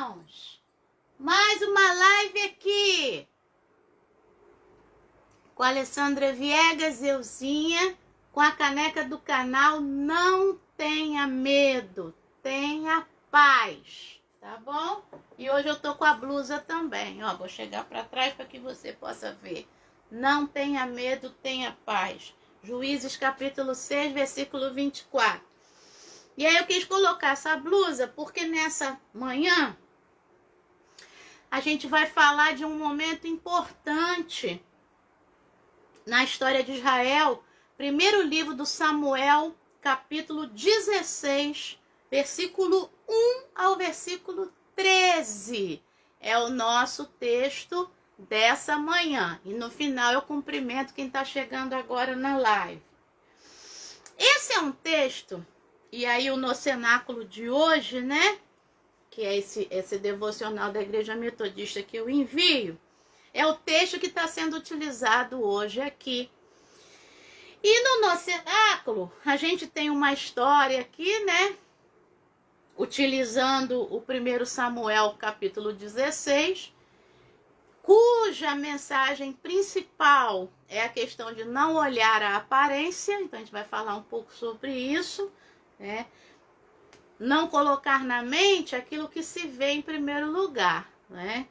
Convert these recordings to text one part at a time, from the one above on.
irmãos! Mais uma live aqui com a Alessandra Viegas, euzinha, com a caneca do canal Não Tenha Medo, Tenha Paz, tá bom? E hoje eu tô com a blusa também, ó, vou chegar para trás para que você possa ver. Não tenha medo, tenha paz. Juízes capítulo 6, versículo 24. E aí eu quis colocar essa blusa porque nessa manhã a gente vai falar de um momento importante na história de Israel. Primeiro livro do Samuel, capítulo 16, versículo 1 ao versículo 13. É o nosso texto dessa manhã. E no final eu cumprimento quem está chegando agora na live. Esse é um texto, e aí o cenáculo de hoje, né? Que é esse devocional da Igreja Metodista que eu envio, é o texto que está sendo utilizado hoje aqui. E no cenáculo, a gente tem uma história aqui, né? Utilizando o 1 Samuel, capítulo 16, cuja mensagem principal é a questão de não olhar a aparência. Então, a gente vai falar um pouco sobre isso, né? Não colocar na mente aquilo que se vê em primeiro lugar, né?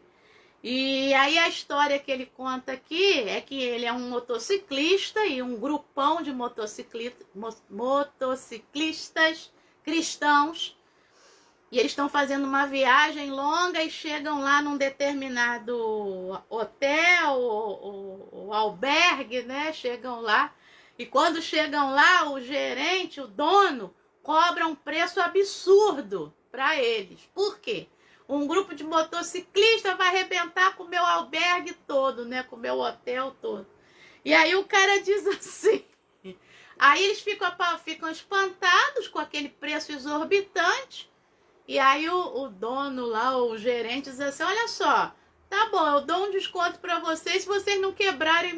E aí a história que ele conta aqui é que ele é um motociclista e um grupão de motociclistas cristãos, e eles estão fazendo uma viagem longa e chegam lá num determinado hotel ou albergue, né? Chegam lá, e quando chegam lá, o gerente, o dono, cobra um preço absurdo para eles. Por quê? Um grupo de motociclistas vai arrebentar com o meu albergue todo, né? Com o meu hotel todo. E aí o cara diz assim. Aí eles ficam espantados com aquele preço exorbitante. E aí o dono lá, o gerente, diz assim: olha só, tá bom, eu dou um desconto para vocês se vocês não quebrarem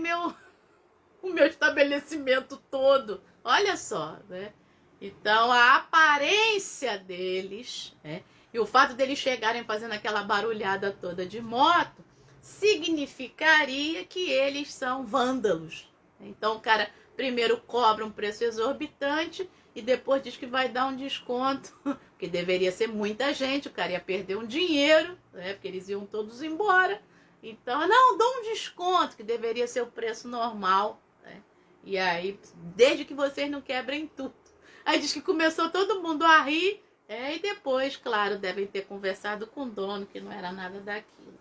o meu estabelecimento todo. Olha só, né? Então, a aparência deles, né, e o fato deles chegarem fazendo aquela barulhada toda de moto, significaria que eles são vândalos. Então, o cara primeiro cobra um preço exorbitante e depois diz que vai dar um desconto, porque deveria ser muita gente, o cara ia perder um dinheiro, né, porque eles iam todos embora. Então, não, dou um desconto, que deveria ser o preço normal, né? E aí, desde que vocês não quebrem tudo. Aí diz que começou todo mundo a rir, e depois, claro, devem ter conversado com o dono, que não era nada daquilo.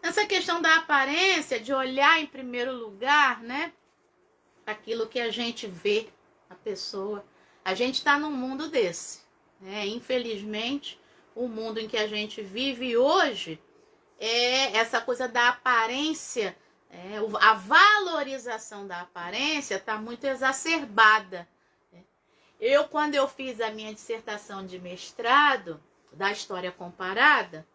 Essa questão da aparência, de olhar em primeiro lugar, né, aquilo que a gente vê, a pessoa. A gente está num mundo desse, né? Infelizmente, o mundo em que a gente vive hoje é essa coisa da aparência, a valorização da aparência está muito exacerbada. Quando eu fiz a minha dissertação de mestrado da história comparada,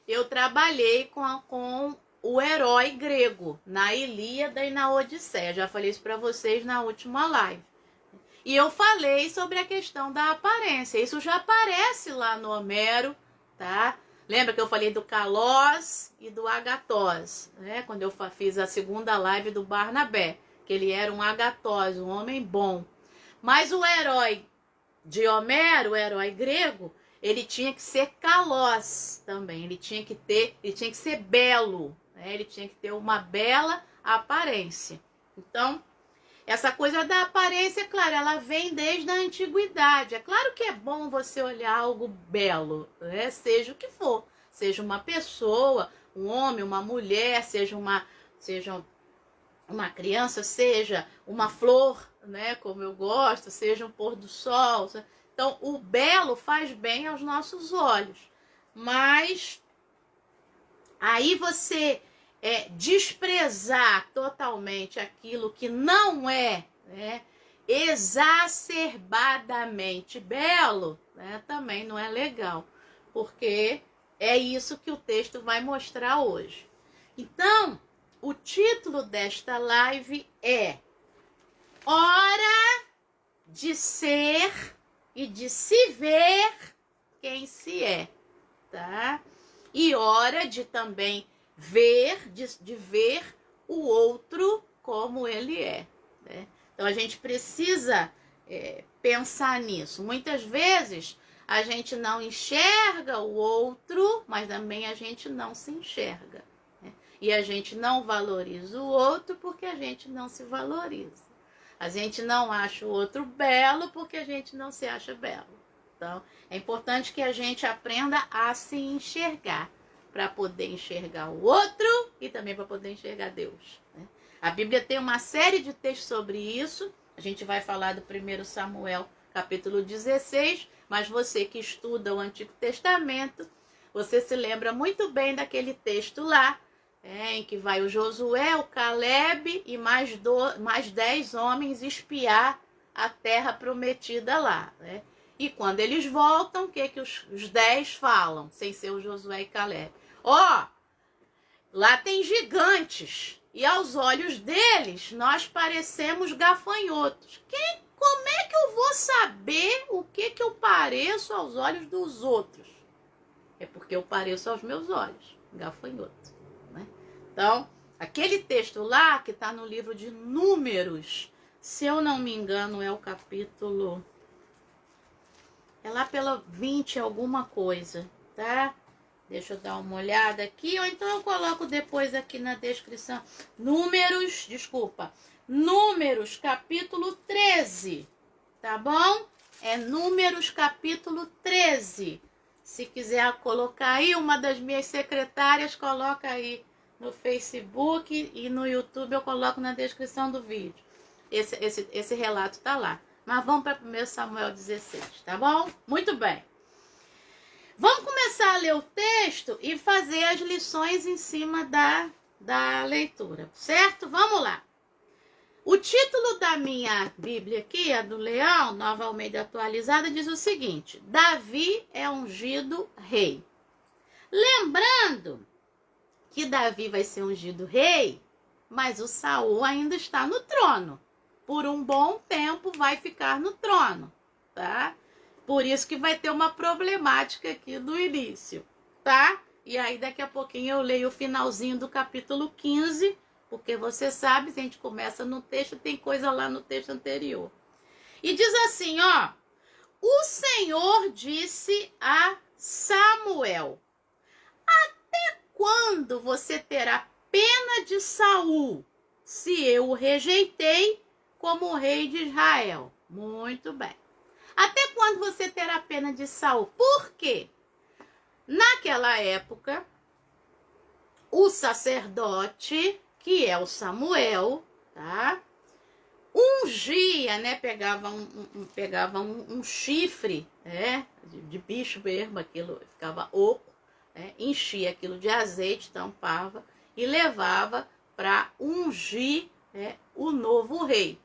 eu trabalhei com o herói grego, na Ilíada e na Odisseia. Já falei isso para vocês na última live. E eu falei sobre a questão da aparência. Isso já aparece lá no Homero, tá? Lembra que eu falei do Kalós e do Agatós, né? Quando eu fiz a segunda live do Barnabé, que ele era um Agatós, um homem bom. Mas o herói de Homero, o herói grego, ele tinha que ser Kalós também. Ele tinha que ser belo, né? Ele tinha que ter uma bela aparência. Então, essa coisa da aparência, claro, ela vem desde a antiguidade. É claro que é bom você olhar algo belo, né? Seja o que for. Seja uma pessoa, um homem, uma mulher, seja uma criança, seja uma flor, né, como eu gosto, seja um pôr do sol. Então, o belo faz bem aos nossos olhos. Mas aí você desprezar totalmente aquilo que não é, né, exacerbadamente belo, né, também não é legal. Porque é isso que o texto vai mostrar hoje. Então, o título desta live é Hora de Ser e de Se Ver Quem Se É, tá? e hora de também ver, de ver o outro como ele é, né? Então a gente precisa pensar nisso. Muitas vezes a gente não enxerga o outro, mas também a gente não se enxerga, né? E a gente não valoriza o outro porque a gente não se valoriza. A gente não acha o outro belo porque a gente não se acha belo. Então, é importante que a gente aprenda a se enxergar, para poder enxergar o outro e também para poder enxergar Deus, né? A Bíblia tem uma série de textos sobre isso. A gente vai falar do 1 Samuel, capítulo 16, mas você que estuda o Antigo Testamento, você se lembra muito bem daquele texto lá, em que vai o Josué, o Caleb e mais 10 homens espiar a terra prometida lá, né? E quando eles voltam, o que os 10 falam, sem ser o Josué e Caleb? Ó, lá tem gigantes, e aos olhos deles nós parecemos gafanhotos. Como é que eu vou saber o que eu pareço aos olhos dos outros? É porque eu pareço aos meus olhos, gafanhoto, né? Então, aquele texto lá, que está no livro de Números, se eu não me engano, é o capítulo... É lá pela 20 alguma coisa, tá? Deixa eu dar uma olhada aqui, ou então eu coloco depois aqui na descrição. Números, capítulo 13, tá bom? É Números, capítulo 13. Se quiser colocar aí, uma das minhas secretárias coloca aí no Facebook e no YouTube eu coloco na descrição do vídeo. Esse relato tá lá. Mas vamos para 1 Samuel 16, tá bom? Muito bem. Vamos começar a ler o texto e fazer as lições em cima da leitura, certo? Vamos lá. O título da minha Bíblia aqui, a do Leão, Nova Almeida Atualizada, diz o seguinte: Davi é ungido rei. Lembrando que Davi vai ser ungido rei, mas o Saul ainda está no trono. Por um bom tempo vai ficar no trono, tá? Por isso que vai ter uma problemática aqui do início, tá? E aí daqui a pouquinho eu leio o finalzinho do capítulo 15, porque você sabe, se a gente começa no texto, tem coisa lá no texto anterior. E diz assim, ó: o Senhor disse a Samuel: até quando você terá pena de Saul, se eu o rejeitei como rei de Israel? Muito bem. Até quando você terá pena de Saul? Por quê? Naquela época, o sacerdote, que é o Samuel, tá? Ungia, né? Pegava um chifre, né? De bicho mesmo, aquilo ficava oco, né? Enchia aquilo de azeite, tampava e levava para ungir, né, o novo rei.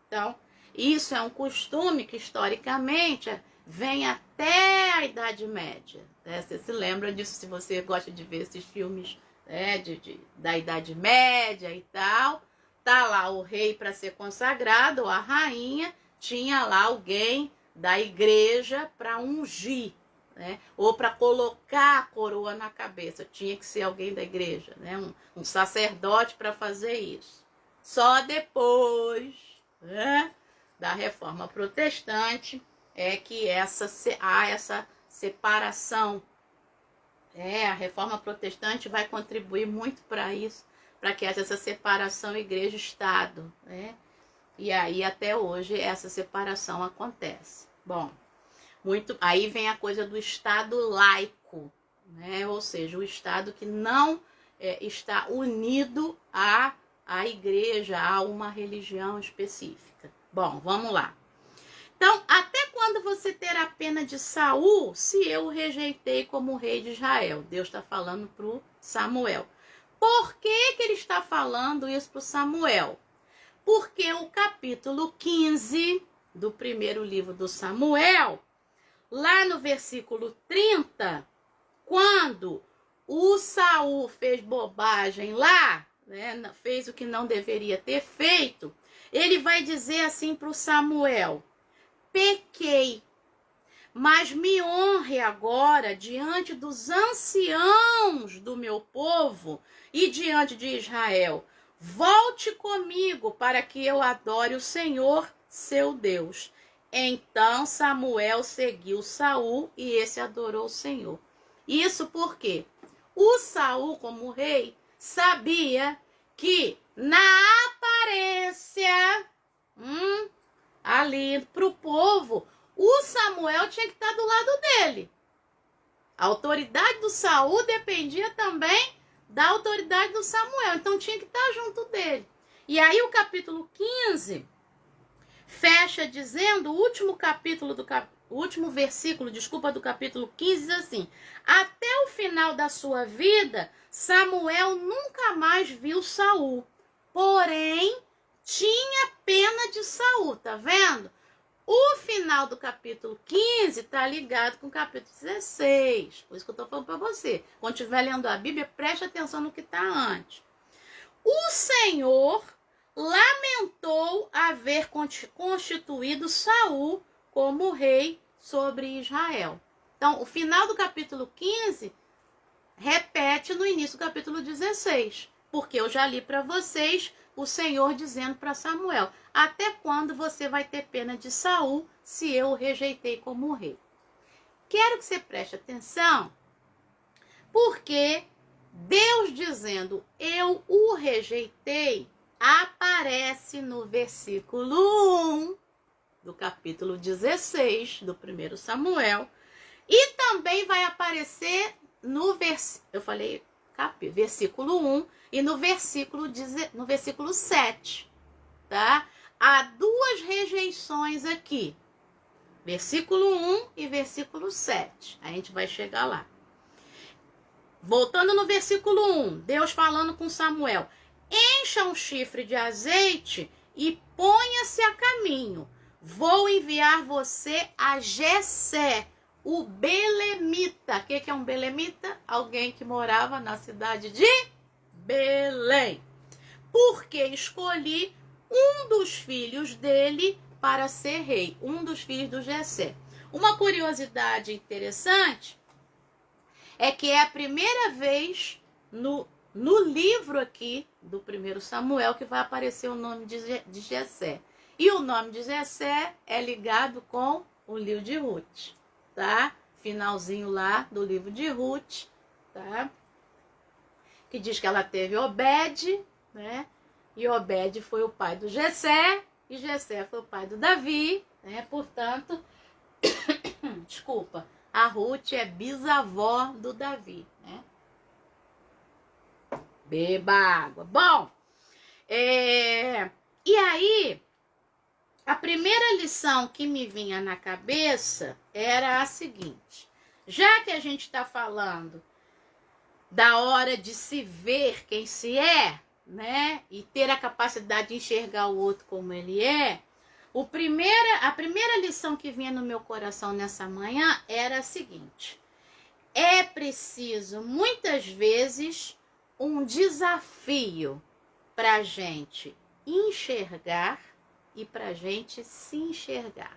Então, isso é um costume que historicamente vem até a Idade Média, né? Você se lembra disso se você gosta de ver esses filmes, né, da Idade Média e tal. Tá lá o rei para ser consagrado, ou a rainha, tinha lá alguém da igreja para ungir, né? Ou para colocar a coroa na cabeça. Tinha que ser alguém da igreja, né? Um sacerdote para fazer isso. Só depois, né, da Reforma Protestante é que há essa separação. A Reforma Protestante vai contribuir muito para isso, para que haja essa separação igreja-estado, né? E aí até hoje essa separação acontece. Bom, aí vem a coisa do Estado laico, né? Ou seja, o Estado que não está unido à igreja, a uma religião específica. Bom, vamos lá. Então, até quando você terá pena de Saul, se eu o rejeitei como rei de Israel? Deus está falando para o Samuel. Por que ele está falando isso para o Samuel? Porque o capítulo 15 do primeiro livro do Samuel, lá no versículo 30, quando o Saul fez bobagem lá, né, fez o que não deveria ter feito, ele vai dizer assim para o Samuel: pequei, Mas me honre agora diante dos anciãos do meu povo e diante de Israel. Volte comigo para que eu adore o Senhor, seu Deus. Então Samuel seguiu Saul e esse adorou o Senhor. Isso porque o Saul, como rei, sabia que na aparência, ali para o povo, o Samuel tinha que estar do lado dele. A autoridade do Saul dependia também da autoridade do Samuel. Então tinha que estar junto dele. E aí o capítulo 15 fecha dizendo, o último versículo, do capítulo 15 diz assim: até o final da sua vida, Samuel nunca mais viu Saul. Porém, tinha pena de Saul, tá vendo? O final do capítulo 15 está ligado com o capítulo 16. Por isso que eu estou falando para você. Quando estiver lendo a Bíblia, preste atenção no que está antes. O Senhor lamentou haver constituído Saul como rei sobre Israel. Então, o final do capítulo 15 repete no início do capítulo 16. Porque eu já li para vocês o Senhor dizendo para Samuel: até quando você vai ter pena de Saul se eu o rejeitei como rei? Quero que você preste atenção, porque Deus dizendo eu o rejeitei aparece no versículo 1 do capítulo 16 do 1 Samuel e também vai aparecer no versículo 1 e no versículo 7, tá? Há duas rejeições aqui, versículo 1 e versículo 7. A gente vai chegar lá. Voltando no versículo 1, Deus falando com Samuel: encha um chifre de azeite e ponha-se a caminho. Vou enviar você a Jessé, o belemita. O que é um belemita? Alguém que morava na cidade de Belém. Porque escolhi um dos filhos dele para ser rei, um dos filhos do Jessé. Uma curiosidade interessante é que é a primeira vez no livro aqui do 1 Samuel que vai aparecer o nome de Jessé. E o nome de Jessé é ligado com o livro de Ruth, tá? Finalzinho lá do livro de Ruth, tá? Que diz que ela teve Obed, né? E Obed foi o pai do Jessé, e Jessé foi o pai do Davi, né? Portanto, desculpa, a Ruth é bisavó do Davi, né? Beba água. Bom, e aí, a primeira lição que me vinha na cabeça era a seguinte: já que a gente está falando da hora de se ver quem se é, né? E ter a capacidade de enxergar o outro como ele é, a primeira lição que vinha no meu coração nessa manhã era a seguinte: é preciso, muitas vezes, um desafio para a gente enxergar e para a gente se enxergar.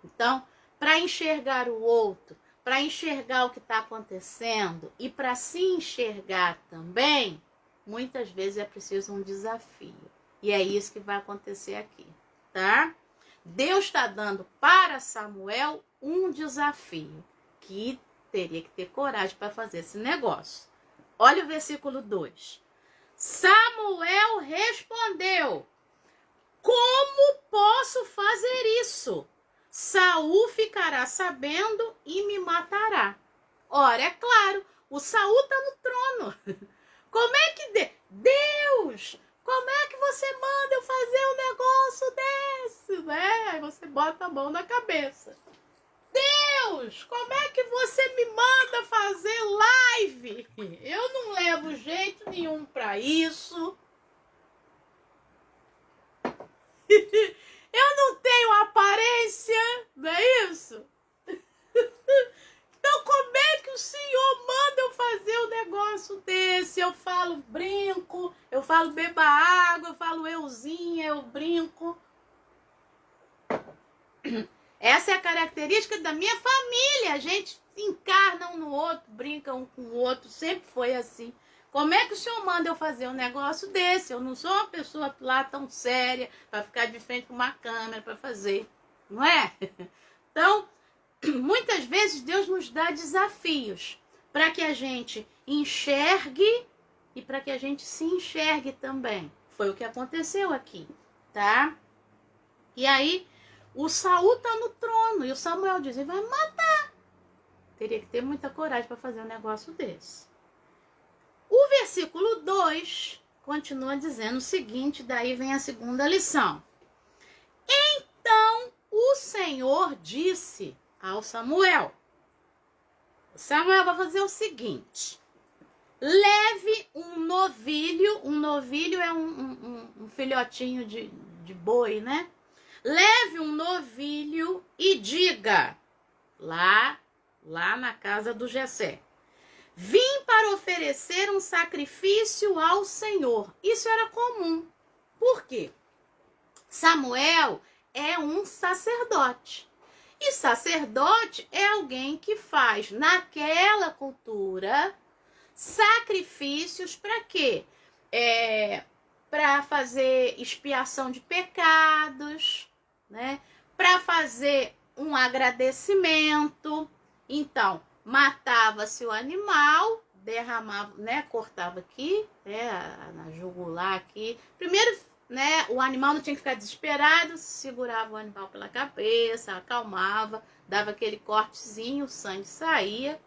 Então, para enxergar o outro, para enxergar o que está acontecendo e para se enxergar também, muitas vezes é preciso um desafio. E é isso que vai acontecer aqui, tá? Deus está dando para Samuel um desafio, que teria que ter coragem para fazer esse negócio. Olha o versículo 2. Samuel respondeu: como posso fazer isso? Saul ficará sabendo e me matará. Ora, é claro, o Saul está no trono. Como é que Deus, como é que você manda eu fazer um negócio desse? Né? Aí você bota a mão na cabeça. Deus, como é que você me manda fazer live? Eu não levo jeito nenhum para isso. Eu não tenho aparência, não é isso? Então como é que o Senhor manda eu fazer um negócio desse? Eu falo brinco, eu falo beba água, eu falo euzinha, eu brinco. Essa é a característica da minha família. A gente encarna um no outro, brinca um com o outro, sempre foi assim. Como é que o senhor manda eu fazer um negócio desse? Eu não sou uma pessoa lá tão séria para ficar de frente com uma câmera para fazer, não é? Então, muitas vezes Deus nos dá desafios para que a gente enxergue e para que a gente se enxergue também. Foi o que aconteceu aqui, tá? E aí, o Saul tá no trono e o Samuel diz, ele vai matar. Teria que ter muita coragem para fazer um negócio desse. O versículo 2 continua dizendo o seguinte, daí vem a segunda lição. Então o Senhor disse ao Samuel, Samuel vai fazer o seguinte, leve um novilho é um filhotinho de boi, né? Leve um novilho e diga, lá na casa do Jessé, vim para oferecer um sacrifício ao Senhor. Isso era comum. Por quê? Samuel é um sacerdote. E sacerdote é alguém que faz, naquela cultura, sacrifícios para quê? Para fazer expiação de pecados, né? Para fazer um agradecimento. Então, matava-se o animal, derramava, né, cortava aqui, na jugular aqui. Primeiro, né, o animal não tinha que ficar desesperado, segurava o animal pela cabeça, acalmava, dava aquele cortezinho, o sangue saía,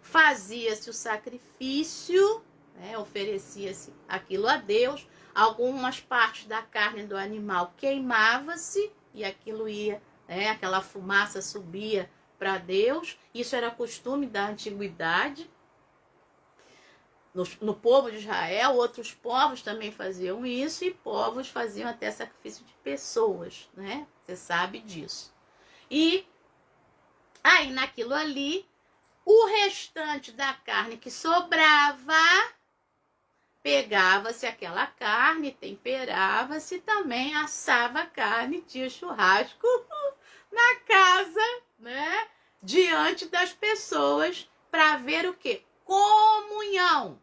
fazia-se o sacrifício, né, oferecia-se aquilo a Deus. Algumas partes da carne do animal queimava-se e aquilo ia, né, aquela fumaça subia para Deus. Isso era costume da antiguidade. No povo de Israel, outros povos também faziam isso e povos faziam até sacrifício de pessoas, né? Você sabe disso. E aí, naquilo ali, o restante da carne que sobrava, pegava-se aquela carne, temperava-se, também assava a carne, tinha churrasco na casa, né? Diante das pessoas, para ver o quê? Comunhão.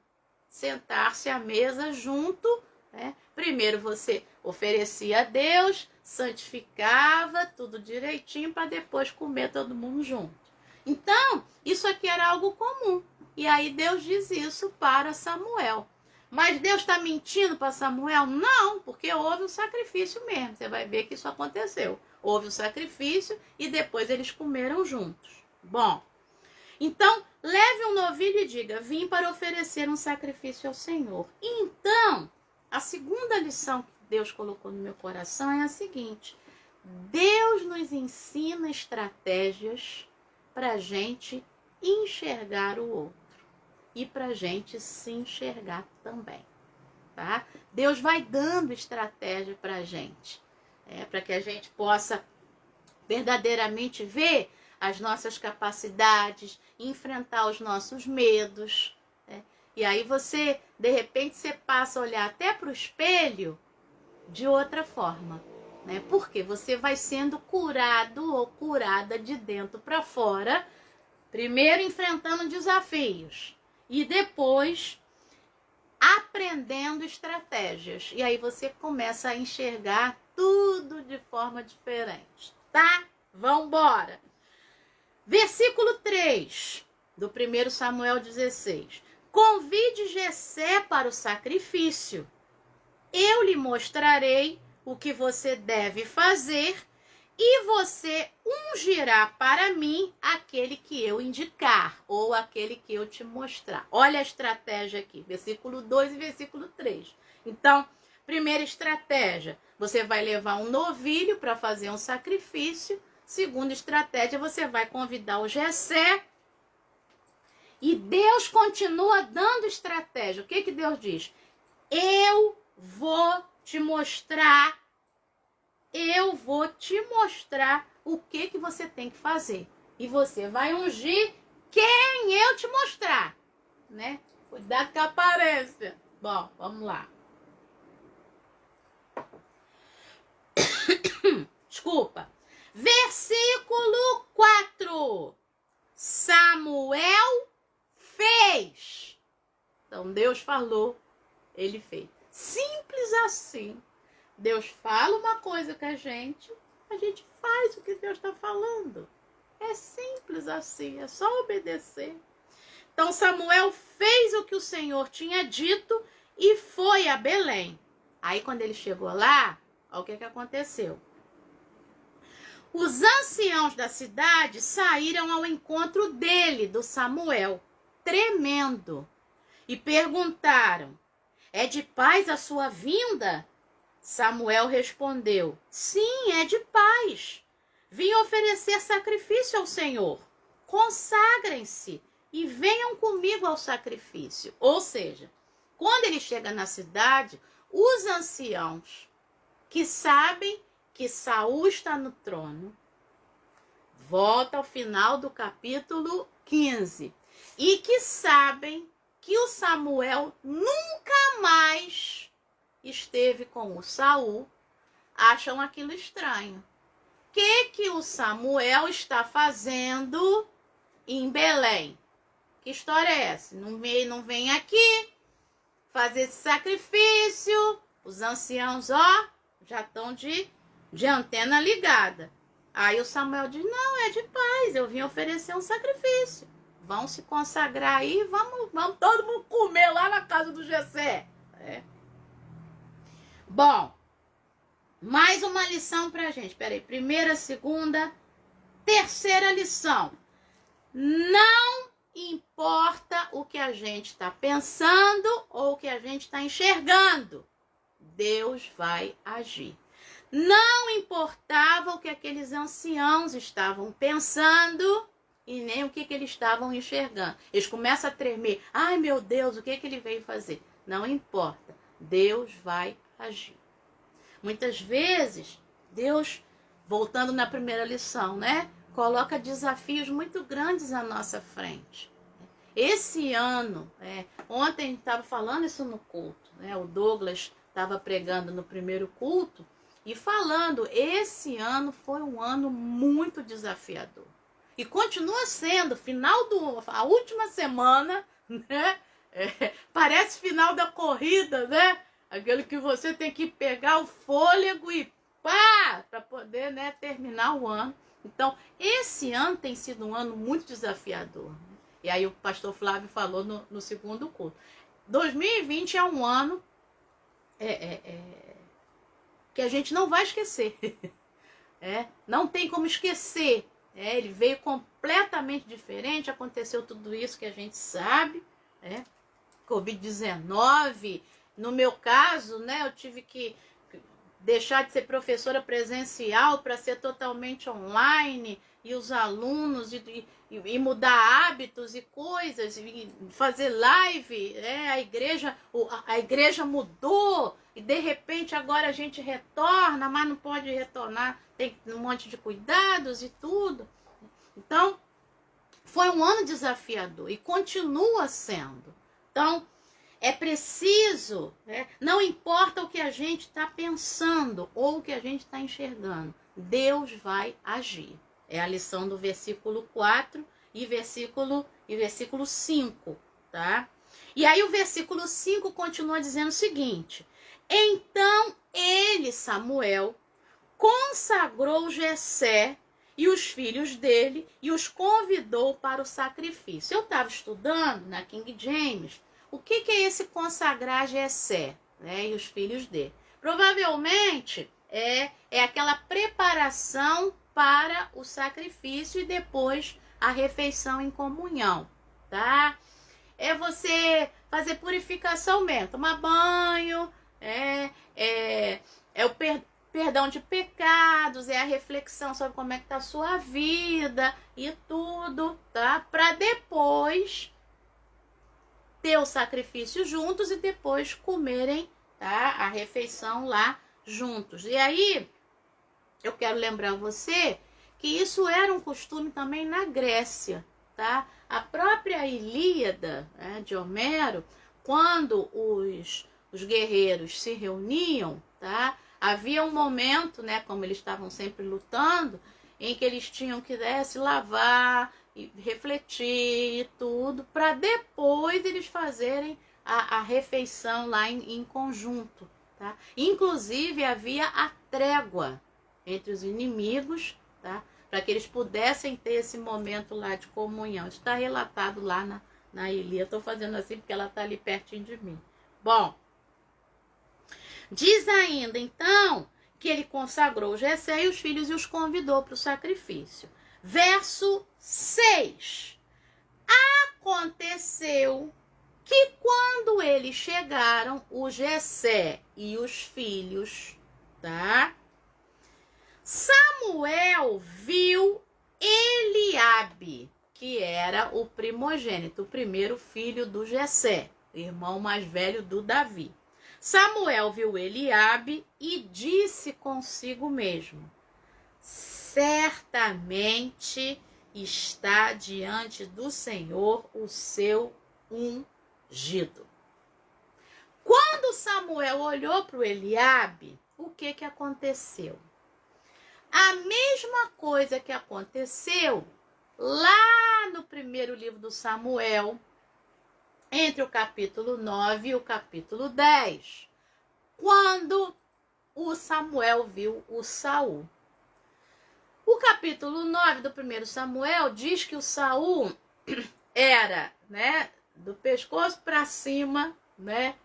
Sentar-se à mesa junto, né? Primeiro você oferecia a Deus, santificava tudo direitinho para depois comer todo mundo junto. Então, isso aqui era algo comum. E aí Deus diz isso para Samuel. Mas Deus está mentindo para Samuel? Não, porque houve um sacrifício mesmo. Você vai ver que isso aconteceu. Houve o sacrifício e depois eles comeram juntos. Bom, então, leve um novilho e diga, vim para oferecer um sacrifício ao Senhor. Então, a segunda lição que Deus colocou no meu coração é a seguinte. Deus nos ensina estratégias para a gente enxergar o outro e para a gente se enxergar também, tá? Deus vai dando estratégia para a gente, para que a gente possa verdadeiramente ver as nossas capacidades, enfrentar os nossos medos, né? E aí você, de repente, você passa a olhar até para o espelho de outra forma, né? Porque você vai sendo curado ou curada de dentro para fora, primeiro enfrentando desafios e depois aprendendo estratégias. E aí você começa a enxergar tudo de forma diferente, tá? Vambora! Versículo 3 do 1 Samuel 16. Convide Jessé para o sacrifício. Eu lhe mostrarei o que você deve fazer e você ungirá para mim aquele que eu indicar ou aquele que eu te mostrar. Olha a estratégia aqui, versículo 2 e versículo 3. Então, primeira estratégia, você vai levar um novilho para fazer um sacrifício. Segunda estratégia, você vai convidar o Jessé. E Deus continua dando estratégia. O que Deus diz? Eu vou te mostrar. Eu vou te mostrar o que você tem que fazer. E você vai ungir quem eu te mostrar, né? Cuidado com a aparência. Bom, vamos lá. Desculpa. Versículo 4. Samuel fez. Então Deus falou, ele fez. Simples assim. Deus fala uma coisa com a gente faz o que Deus está falando. É simples assim, é só obedecer. Então Samuel fez o que o Senhor tinha dito e foi a Belém. Aí quando ele chegou lá, olha o que aconteceu. Os anciãos da cidade saíram ao encontro dele, do Samuel, tremendo, e perguntaram: é de paz a sua vinda? Samuel respondeu: sim, é de paz. Vim oferecer sacrifício ao Senhor. Consagrem-se e venham comigo ao sacrifício. Ou seja, quando ele chega na cidade, os anciãos que sabem que Saul está no trono, volta ao final do capítulo 15, e que sabem que o Samuel nunca mais esteve com o Saul, acham aquilo estranho. O que o Samuel está fazendo em Belém? Que história é essa? Não vem aqui fazer esse sacrifício. Os anciãos, ó, já estão de antena ligada. Aí o Samuel diz: não, é de paz, eu vim oferecer um sacrifício. Vão se consagrar aí, vamos todo mundo comer lá na casa do Jessé. Bom, mais uma lição pra gente. Peraí, primeira, segunda, terceira lição. Não importa o que a gente está pensando ou o que a gente está enxergando, Deus vai agir. Não importava o que aqueles anciãos estavam pensando e nem o que eles estavam enxergando. Eles começam a tremer. Ai, meu Deus, o que ele veio fazer? Não importa. Deus vai agir. Muitas vezes, Deus, voltando na primeira lição, né? Coloca desafios muito grandes à nossa frente. Esse ano, ontem a gente estava falando isso no culto, né? O Douglas estava pregando no primeiro culto e falando, esse ano foi um ano muito desafiador. E continua sendo, a última semana, né? Parece final da corrida, né? Aquele que você tem que pegar o fôlego e pá, para poder, né, terminar o ano. Então, esse ano tem sido um ano muito desafiador. E aí o pastor Flávio falou no segundo culto. 2020 é um ano que a gente não vai esquecer. Não tem como esquecer. Ele veio completamente diferente, aconteceu tudo isso que a gente sabe. Covid-19, no meu caso, né, eu tive que deixar de ser professora presencial para ser totalmente online, e os alunos, e mudar hábitos e coisas, e fazer live, a igreja mudou, e de repente agora a gente retorna, mas não pode retornar, tem um monte de cuidados e tudo. Então, foi um ano desafiador, e continua sendo. Então, é preciso, não importa o que a gente está pensando ou o que a gente está enxergando, Deus vai agir. É a lição do versículo 4 e versículo 5, tá? E aí o versículo 5 continua dizendo o seguinte: então ele, Samuel, consagrou Jessé e os filhos dele e os convidou para o sacrifício. Eu estava estudando na King James. O que é esse consagrar Jessé, né, e os filhos dele? Provavelmente é aquela preparação para o sacrifício e depois a refeição em comunhão, tá? É você fazer purificação mesmo, tomar banho, é o perdão de pecados, é a reflexão sobre como é que tá a sua vida e tudo, tá? Para depois ter o sacrifício juntos e depois comerem, tá, a refeição lá juntos. E aí, eu quero lembrar você que isso era um costume também na Grécia, tá? A própria Ilíada, né, de Homero, quando os guerreiros se reuniam, tá? Havia um momento, né, como eles estavam sempre lutando, em que eles tinham que se lavar, e refletir e tudo, para depois eles fazerem a refeição lá em conjunto. Tá? Inclusive havia a trégua entre os inimigos, tá? Para que eles pudessem ter esse momento lá de comunhão. Isso está relatado lá na Ilíada. Estou fazendo assim porque ela está ali pertinho de mim. Bom, diz ainda então que ele consagrou Jessé e os filhos e os convidou para o sacrifício. Verso 6. Aconteceu que quando eles chegaram, o Jessé e os filhos, tá? Samuel viu Eliabe, que era o primogênito, o primeiro filho do Jessé, irmão mais velho do Davi. Samuel viu Eliabe e disse consigo mesmo: certamente está diante do Senhor o seu ungido. Quando Samuel olhou para o Eliabe, o que aconteceu? A mesma coisa que aconteceu lá no primeiro livro do Samuel, entre o capítulo 9 e o capítulo 10, quando o Samuel viu o Saul. O capítulo 9 do primeiro Samuel diz que o Saul era, né, do pescoço para cima, né,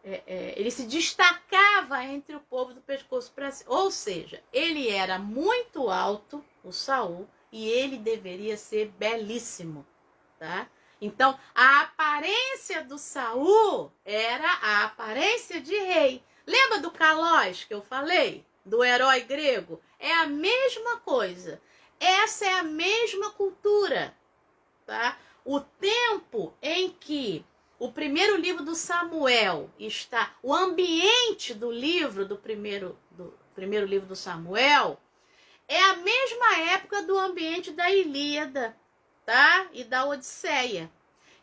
ele se destacava entre o povo do pescoço para cima. Ou seja, ele era muito alto, o Saul, e ele deveria ser belíssimo, tá? Então, a aparência do Saul era a aparência de rei. Lembra do Kalós que eu falei? Do herói grego? É a mesma coisa. Essa é a mesma cultura, tá? O tempo em que o primeiro livro do Samuel está, o ambiente do livro do primeiro livro do Samuel é a mesma época do ambiente da Ilíada, tá? E da Odisseia.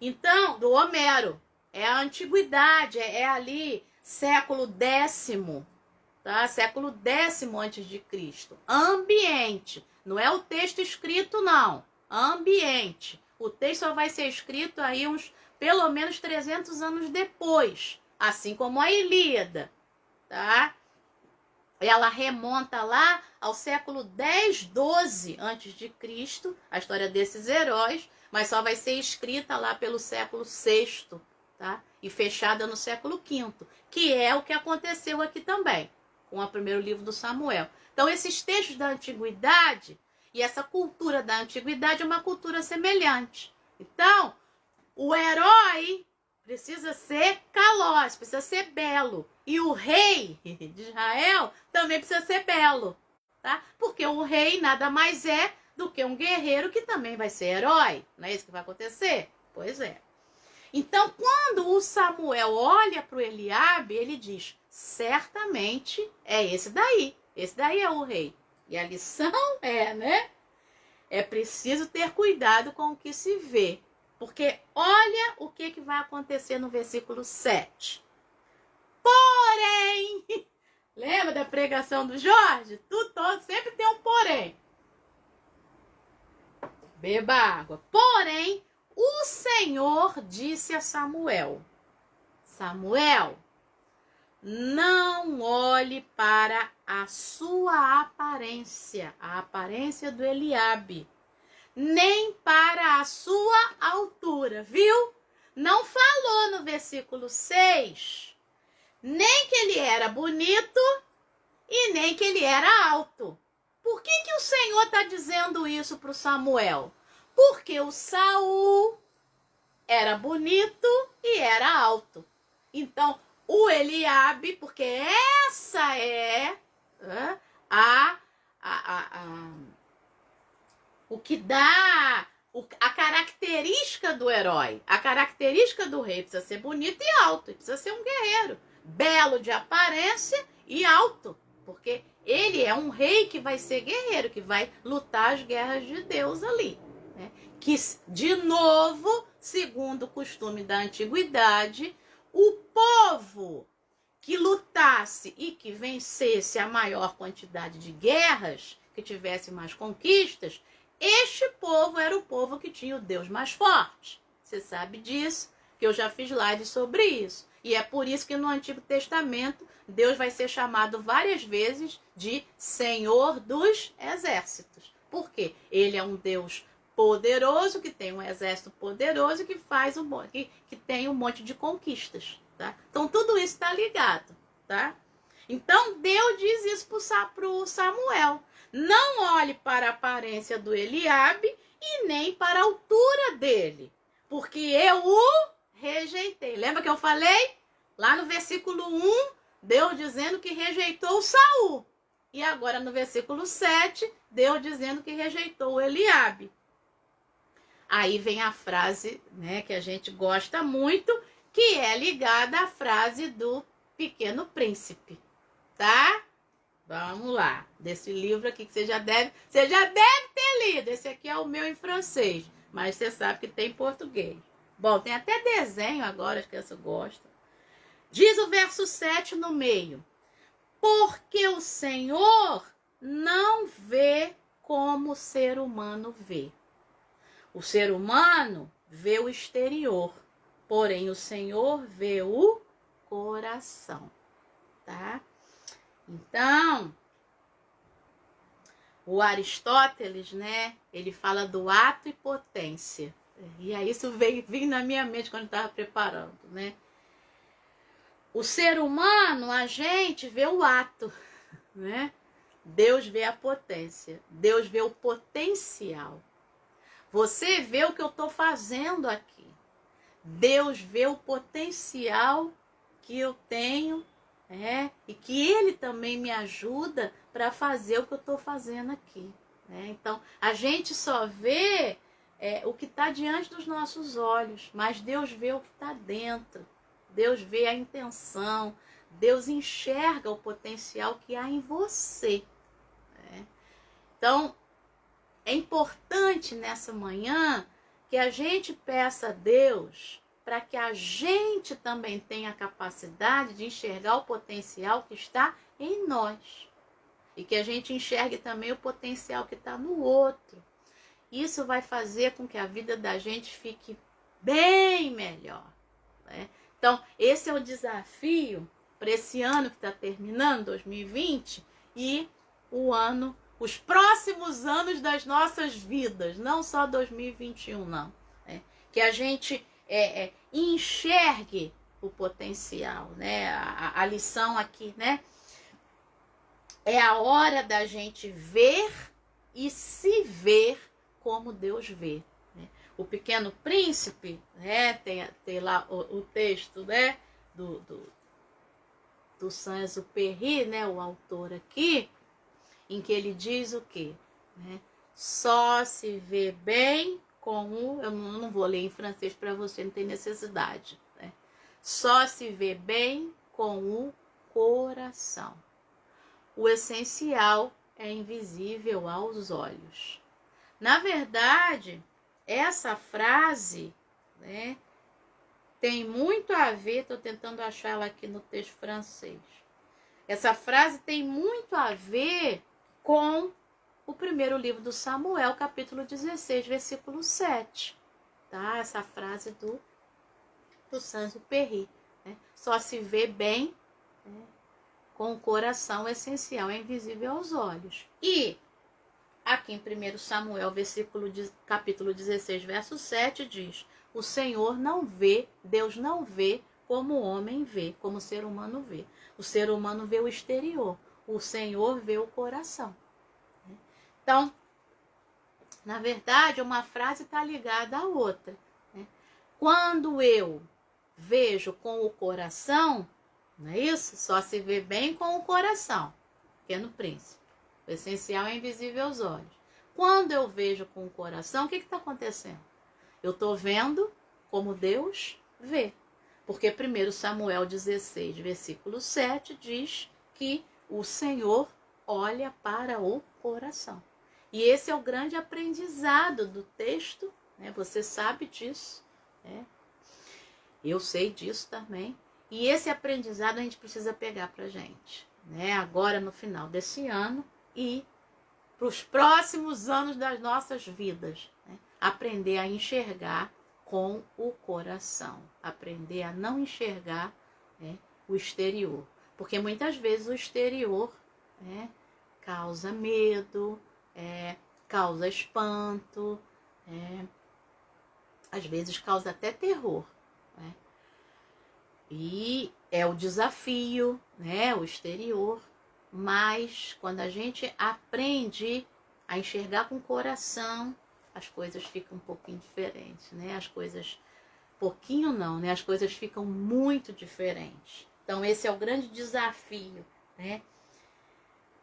Então, do Homero. É a antiguidade, é ali século X, tá? Século X antes de Cristo. Ambiente. Não é o texto escrito, não. Ambiente. O texto só vai ser escrito aí pelo menos 300 anos depois. Assim como a Ilíada, tá? Ela remonta lá ao século 10, 12 antes de Cristo, a história desses heróis, mas só vai ser escrita lá pelo século VI, tá? E fechada no século V, que é o que aconteceu aqui também, com o primeiro livro do Samuel. Então, esses textos da antiguidade e essa cultura da antiguidade é uma cultura semelhante. Então, o herói precisa ser Kalós, precisa ser belo. E o rei de Israel também precisa ser belo, tá? Porque o rei nada mais é do que um guerreiro que também vai ser herói. Não é isso que vai acontecer? Pois é. Então, quando o Samuel olha para o Eliabe, ele diz, certamente é esse daí. Esse daí é o rei. E a lição é, né? É preciso ter cuidado com o que se vê. Porque olha o que vai acontecer no versículo 7. Porém, lembra da pregação do Jorge? Sempre tem um porém. Beba água. Porém, o Senhor disse a Samuel: Samuel, não olhe para a sua aparência, a aparência do Eliabe, nem para a sua altura, viu? Não falou no versículo 6 nem que ele era bonito e nem que ele era alto. Por que o Senhor está dizendo isso para o Samuel? Porque o Saul era bonito e era alto. Então, o Eliabe, porque essa é o que dá a característica do herói. A característica do rei precisa ser bonito e alto, precisa ser um guerreiro. Belo de aparência e alto, porque ele é um rei que vai ser guerreiro, que vai lutar as guerras de Deus ali, né? Que, de novo, segundo o costume da antiguidade, o povo que lutasse e que vencesse a maior quantidade de guerras que tivesse mais conquistas, este povo era o povo que tinha o Deus mais forte. Você sabe disso, que eu já fiz live sobre isso. E é por isso que no Antigo Testamento Deus vai ser chamado várias vezes de Senhor dos Exércitos. Por quê? Ele é um Deus poderoso, que tem um exército poderoso e que tem um monte de conquistas. Tá? Então tudo isso está ligado. Tá? Então Deus diz isso para o Samuel. Não olhe para a aparência do Eliabe e nem para a altura dele, porque eu o rejeitei. Lembra que eu falei? Lá no versículo 1, Deus dizendo que rejeitou Saul. E agora no versículo 7, Deus dizendo que rejeitou Eliabe. Aí vem a frase, né, que a gente gosta muito, que é ligada à frase do Pequeno Príncipe. Tá? Vamos lá. Desse livro aqui que você já deve ter lido. Esse aqui é o meu em francês, mas você sabe que tem em português. Bom, tem até desenho agora, as crianças gostam. Diz o verso 7 no meio. Porque o Senhor não vê como o ser humano vê. O ser humano vê o exterior, porém o Senhor vê o coração, tá? Então, o Aristóteles, né, ele fala do ato e potência. E aí isso veio na minha mente quando eu estava preparando, né? O ser humano, a gente vê o ato, né? Deus vê a potência, Deus vê o potencial. Você vê o que eu estou fazendo aqui. Deus vê o potencial que eu tenho, e que Ele também me ajuda para fazer o que eu estou fazendo aqui. Né? Então, a gente só vê o que está diante dos nossos olhos, mas Deus vê o que está dentro. Deus vê a intenção, Deus enxerga o potencial que há em você. Né? Então, é importante nessa manhã que a gente peça a Deus para que a gente também tenha a capacidade de enxergar o potencial que está em nós. E que a gente enxergue também o potencial que está no outro. Isso vai fazer com que a vida da gente fique bem melhor. Né? Então, esse é o desafio para esse ano que está terminando, 2020, e os próximos anos das nossas vidas, não só 2021, não. Né? Que a gente enxergue o potencial, né? A lição aqui, né? É a hora da gente ver e se ver como Deus vê. Né? O Pequeno Príncipe, né? Tem lá o texto, né? do Saint-Exupéry, né? O autor aqui, em que ele diz o quê? Né? Só se vê bem com o... Eu não vou ler em francês para você, não tem necessidade. Né? Só se vê bem com o coração. O essencial é invisível aos olhos. Na verdade, essa frase, né, tem muito a ver, estou tentando achar ela aqui no texto francês. Essa frase tem muito a ver com o primeiro livro do Samuel, capítulo 16, versículo 7. Tá? Essa frase do Saint-Exupéry. Né? Só se vê bem, né, com o coração, essencial, é invisível aos olhos. E aqui em 1 Samuel, capítulo 16, verso 7, diz: o Senhor não vê, Deus não vê como o homem vê, como o ser humano vê. O ser humano vê o exterior, o Senhor vê o coração. Então, na verdade, uma frase está ligada à outra. Né? Quando eu vejo com o coração, não é isso? Só se vê bem com o coração. Pequeno Príncipe. O essencial é invisível aos olhos. Quando eu vejo com o coração, o que está acontecendo? Eu estou vendo como Deus vê. Porque 1 Samuel 16, versículo 7, diz que o Senhor olha para o coração. E esse é o grande aprendizado do texto, né? Você sabe disso, né? Eu sei disso também. E esse aprendizado a gente precisa pegar para a gente, né? Agora no final desse ano e para os próximos anos das nossas vidas, né? Aprender a enxergar com o coração, aprender a não enxergar, né, o exterior, porque muitas vezes o exterior, né, causa medo, causa espanto, às vezes causa até terror, né? E é o desafio, né, o exterior, mas quando a gente aprende a enxergar com o coração, as coisas ficam um pouquinho diferentes, né? As coisas, pouquinho não, né? As coisas ficam muito diferentes. Então esse é o grande desafio, né?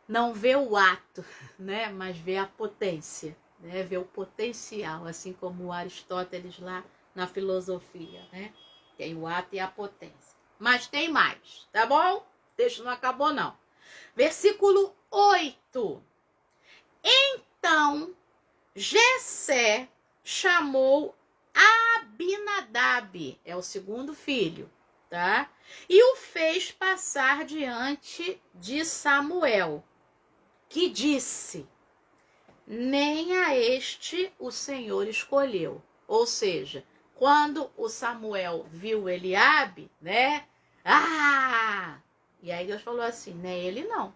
Não ver o ato, né? Mas ver a potência, né? Ver o potencial, assim como o Aristóteles lá na filosofia, né? Tem o ato e a potência. Mas tem mais, tá bom? O texto não acabou, não. Versículo 8. Então, Jessé chamou Abinadab, é o segundo filho, tá? E o fez passar diante de Samuel, que disse: nem a este o Senhor escolheu. Ou seja, quando o Samuel viu Eliabe, né? E aí Deus falou assim, não é ele não.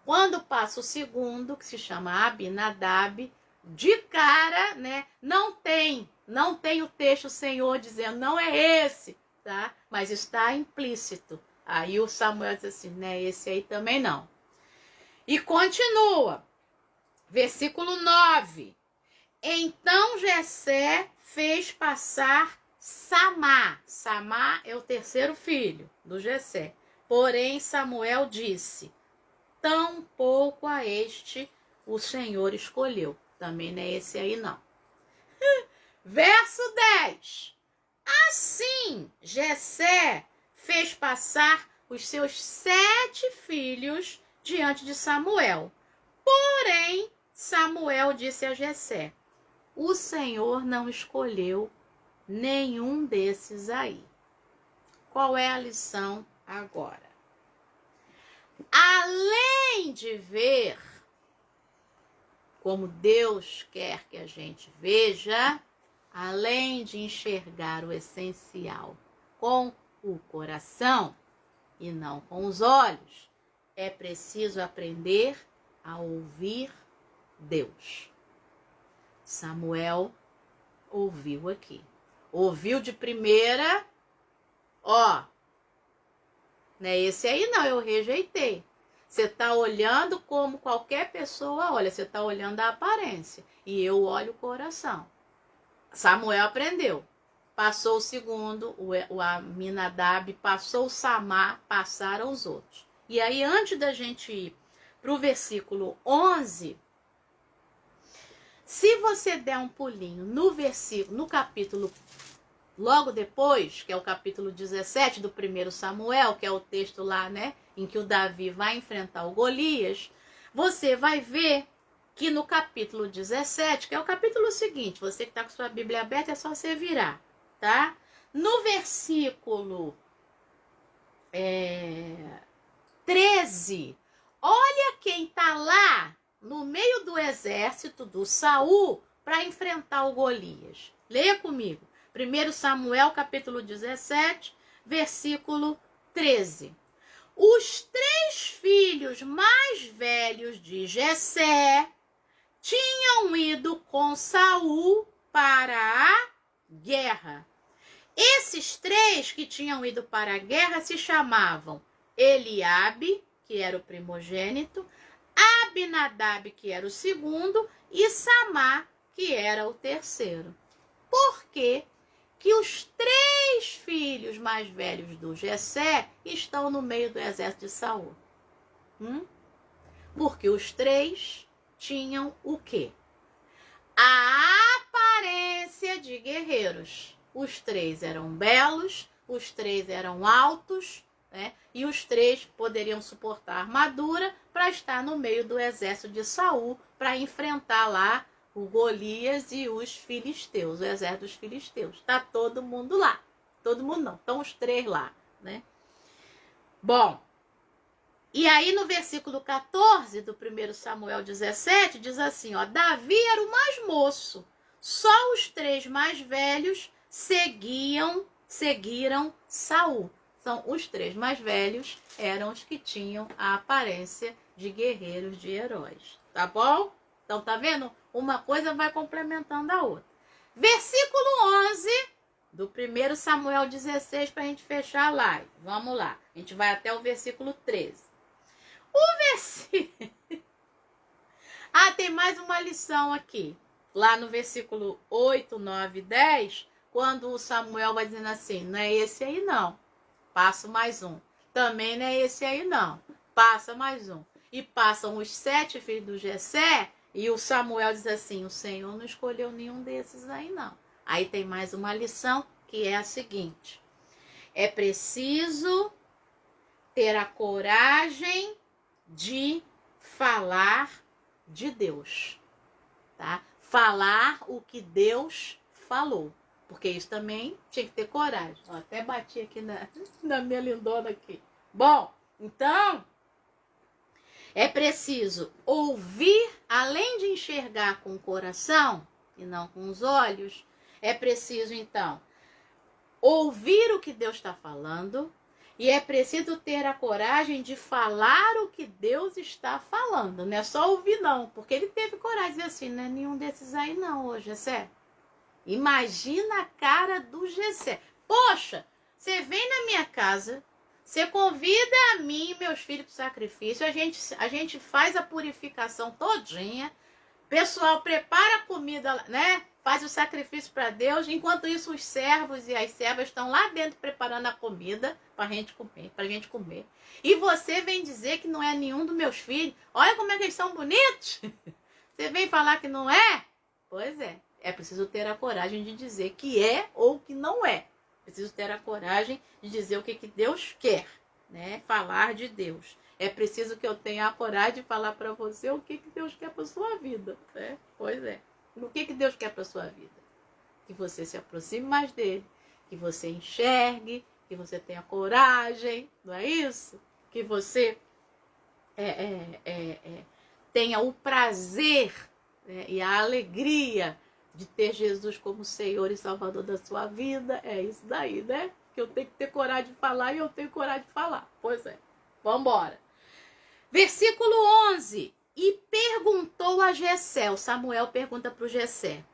Quando passa o segundo, que se chama Abinadab, de cara, né? Não tem o texto Senhor dizendo, não é esse, tá? Mas está implícito. Aí o Samuel diz assim, né? Esse aí também não. E continua. Versículo 9. Então Jessé fez passar Samá. Samá é o terceiro filho do Jessé. Porém Samuel disse, tampouco a este o Senhor escolheu. Também não é esse aí não. Verso 10. Assim Jessé fez passar os seus 7 filhos diante de Samuel. Porém Samuel disse a Jessé, o Senhor não escolheu nenhum desses aí. Qual é a lição agora? Além de ver como Deus quer que a gente veja, além de enxergar o essencial com o coração e não com os olhos, é preciso aprender a ouvir Deus. Samuel ouviu aqui. Ouviu de primeira, não é esse aí não, eu rejeitei. Você está olhando como qualquer pessoa olha, você está olhando a aparência. E eu olho o coração. Samuel aprendeu. Passou o segundo, o Aminadab, passou o Samá, passaram os outros. E aí, antes da gente ir para o versículo 11, se você der um pulinho no capítulo logo depois, que é o capítulo 17 do 1 Samuel, que é o texto lá, né, em que o Davi vai enfrentar o Golias, você vai ver que no capítulo 17, que é o capítulo seguinte, você que está com sua Bíblia aberta, é só você virar, tá? No versículo 13, olha quem está lá no meio do exército do Saul para enfrentar o Golias. Leia comigo. 1 Samuel, capítulo 17, versículo 13. Os 3 filhos mais velhos de Jessé tinham ido com Saul para a guerra. Esses 3 que tinham ido para a guerra se chamavam Eliabe, que era o primogênito, Abinadab, que era o segundo, e Samá, que era o terceiro. Por quê? Que os 3 filhos mais velhos do Jessé estão no meio do exército de Saul. Porque os 3 tinham o quê? A aparência de guerreiros. Os 3 eram belos, os 3 eram altos, né? E os 3 poderiam suportar armadura para estar no meio do exército de Saul, para enfrentar lá o Golias e os filisteus, o exército dos filisteus. Tá todo mundo lá. Todo mundo não, estão os 3 lá, né? Bom, E aí no versículo 14 do 1 Samuel 17, diz assim, ó, Davi era o mais moço, só os 3 mais velhos seguiram Saul. Então, os 3 mais velhos eram os que tinham a aparência de guerreiros, de heróis. Tá bom? Então, tá vendo? Uma coisa vai complementando a outra. Versículo 11 do 1 Samuel 16, para a gente fechar a live. Vamos lá. A gente vai até o versículo 13. O versículo... Ah, tem mais uma lição aqui. Lá no versículo 8, 9 e 10, quando o Samuel vai dizendo assim, não é esse aí não, passa mais um. Também não é esse aí não, passa mais um. E passam os 7 filhos do Jessé, e o Samuel diz assim, o Senhor não escolheu nenhum desses aí não. Aí tem mais uma lição, que é a seguinte, é preciso ter a coragem de falar de Deus, tá? Falar o que Deus falou, porque isso também tinha que ter coragem. Ó, até bati aqui na minha lindona aqui. Bom, então, é preciso ouvir, além de enxergar com o coração e não com os olhos, é preciso, então, ouvir o que Deus está falando, e é preciso ter a coragem de falar o que Deus está falando. Não é só ouvir, não. Porque ele teve coragem de dizer assim, não é nenhum desses aí não, ô Jessé. Imagina a cara do Jessé. Poxa, você vem na minha casa, você convida a mim e meus filhos para o sacrifício, a gente faz a purificação todinha, o pessoal prepara a comida, né? Faz o sacrifício para Deus, enquanto isso os servos e as servas estão lá dentro preparando a comida para a gente comer. E você vem dizer que não é nenhum dos meus filhos. Olha como é que eles são bonitos. Você vem falar que não é? Pois é. É preciso ter a coragem de dizer que é ou que não é. Preciso ter a coragem de dizer o que Deus quer, né? Falar de Deus. É preciso que eu tenha a coragem de falar para você o que Deus quer para sua vida, né? Pois é. O que Deus quer para a sua vida? Que você se aproxime mais dele, que você enxergue, que você tenha coragem, não é isso? Que você tenha o prazer, né, e a alegria de ter Jesus como Senhor e Salvador da sua vida. É isso daí, né? Que eu tenho que ter coragem de falar e eu tenho coragem de falar. Pois é. Vamos embora. Versículo 11. E perguntou a Jessé, o Samuel pergunta para o Jessé,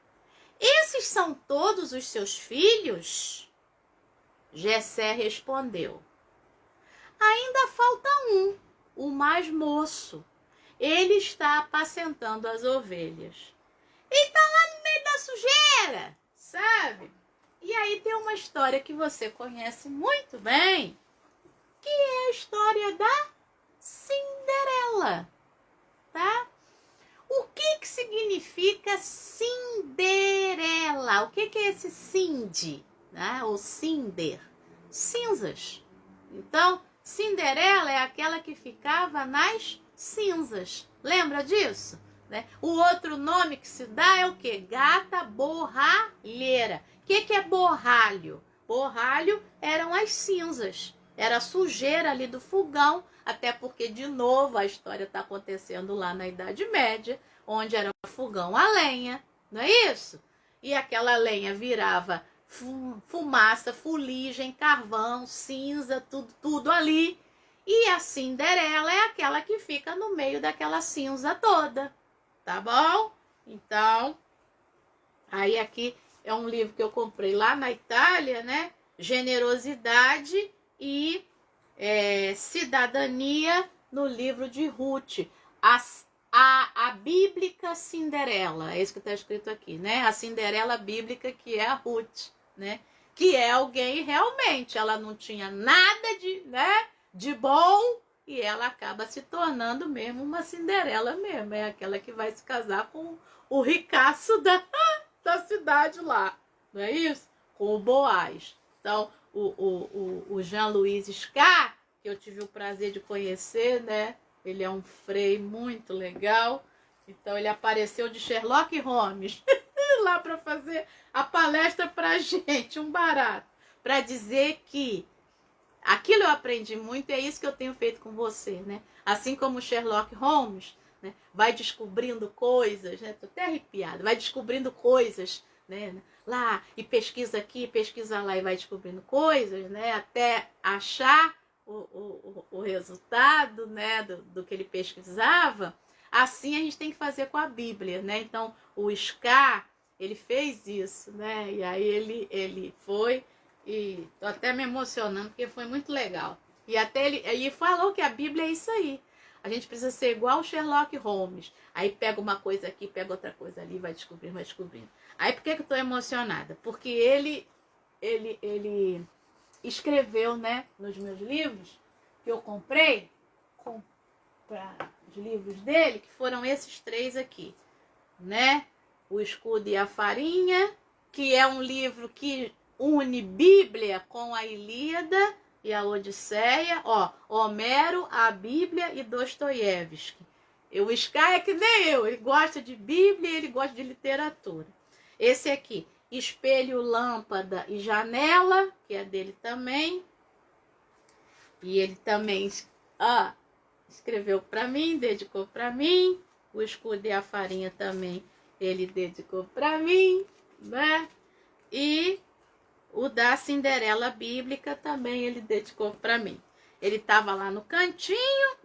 esses são todos os seus filhos? Jessé respondeu, ainda falta um, o mais moço. Ele está apacentando as ovelhas. Ele está lá no meio da sujeira, sabe? E aí tem uma história que você conhece muito bem, que é a história da Cinderela. Tá? O que significa Cinderela? O que é esse Cindy, né? Ou Cinder? Cinzas. Então, Cinderela é aquela que ficava nas cinzas. Lembra disso? Né? O outro nome que se dá é o quê? Gata borralheira. O que é borralho? Borralho eram as cinzas. Era a sujeira ali do fogão, até porque, de novo, a história está acontecendo lá na Idade Média, onde era fogão a lenha, não é isso? E aquela lenha virava fumaça, fuligem, carvão, cinza, tudo ali. E a Cinderela é aquela que fica no meio daquela cinza toda, tá bom? Então, aí aqui é um livro que eu comprei lá na Itália, né? Generosidade e cidadania, no livro de Ruth, a bíblica Cinderela, é isso que está escrito aqui, né? A Cinderela bíblica, que é a Ruth, né? Que é alguém realmente, ela não tinha nada de bom, e ela acaba se tornando mesmo uma Cinderela mesmo, é aquela que vai se casar com o ricaço da cidade lá, não é isso? Com o Boaz. Então, o Jean-Louis Scar, que eu tive o prazer de conhecer, né? Ele é um frei muito legal. Então, ele apareceu de Sherlock Holmes lá para fazer a palestra para a gente, um barato. Para dizer que Aquilo eu aprendi muito, e é isso que eu tenho feito com você, né? Assim como o Sherlock Holmes, né? Vai descobrindo coisas, né? Tô até arrepiada. Vai descobrindo coisas, né? Lá, e pesquisa aqui, pesquisa lá, e vai descobrindo coisas, né? Até achar o resultado, né? Do que ele pesquisava. Assim a gente tem que fazer com a Bíblia, né? Então, o Scar, ele fez isso, né? E aí ele foi, e tô até me emocionando, porque foi muito legal. E até ele falou que a Bíblia é isso aí. A gente precisa ser igual o Sherlock Holmes. Aí pega uma coisa aqui, pega outra coisa ali, vai descobrindo, vai descobrindo. Aí por que eu tô emocionada? Porque ele escreveu, né, nos meus livros, que eu comprei os livros dele, que foram esses 3 aqui, né? O Escudo e a Farinha, que é um livro que une Bíblia com a Ilíada e a Odisseia, ó, Homero, a Bíblia e Dostoiévski. O Sky é que nem eu, ele gosta de Bíblia e ele gosta de literatura. Esse aqui, Espelho, Lâmpada e Janela, que é dele também. E ele também escreveu para mim, dedicou para mim. O Escudo e a Farinha também ele dedicou para mim, né? E o da Cinderela Bíblica também ele dedicou para mim. Ele estava lá no cantinho,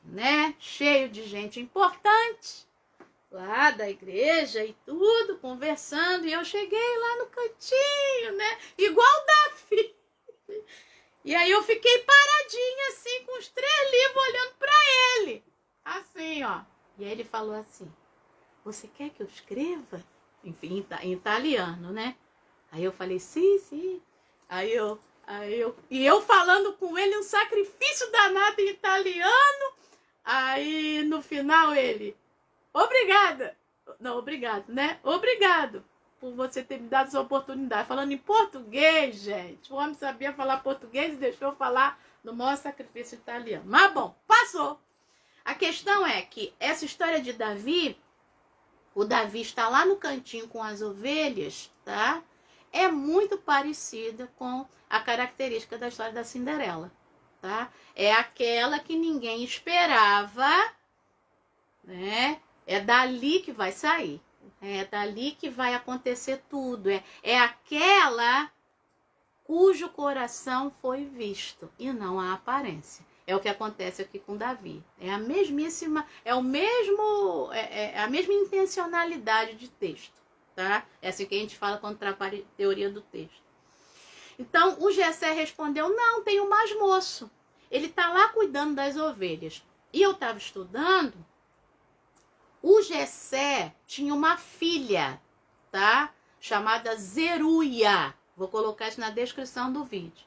né? Cheio de gente importante, lá da igreja e tudo, conversando. E eu cheguei lá no cantinho, né? Igual Davi. E aí eu fiquei paradinha assim, com os 3 livros olhando para ele. Assim, ó. E aí ele falou assim: você quer que eu escreva? Enfim, em italiano, né? Aí eu falei, sim, sim. E eu falando com ele um sacrifício danado em italiano. Aí no final ele, obrigada. Não, obrigado, né? Obrigado por você ter me dado essa oportunidade. Falando em português, gente. O homem sabia falar português e deixou eu falar no maior sacrifício italiano. Mas bom, passou. A questão é que essa história de Davi, o Davi está lá no cantinho com as ovelhas, tá? É muito parecida com a característica da história da Cinderela, tá? É aquela que ninguém esperava, né? É dali que vai sair. É dali que vai acontecer tudo. É aquela cujo coração foi visto e não a aparência. É o que acontece aqui com Davi. É a mesmíssima, é o mesmo, a mesma intencionalidade de texto, tá? É assim que a gente fala quando trabalha a teoria do texto. Então, o Jessé respondeu: não, tem um mais moço. Ele tá lá cuidando das ovelhas. E eu estava estudando. O Jessé tinha uma filha, tá? Chamada Zeruia. Vou colocar isso na descrição do vídeo.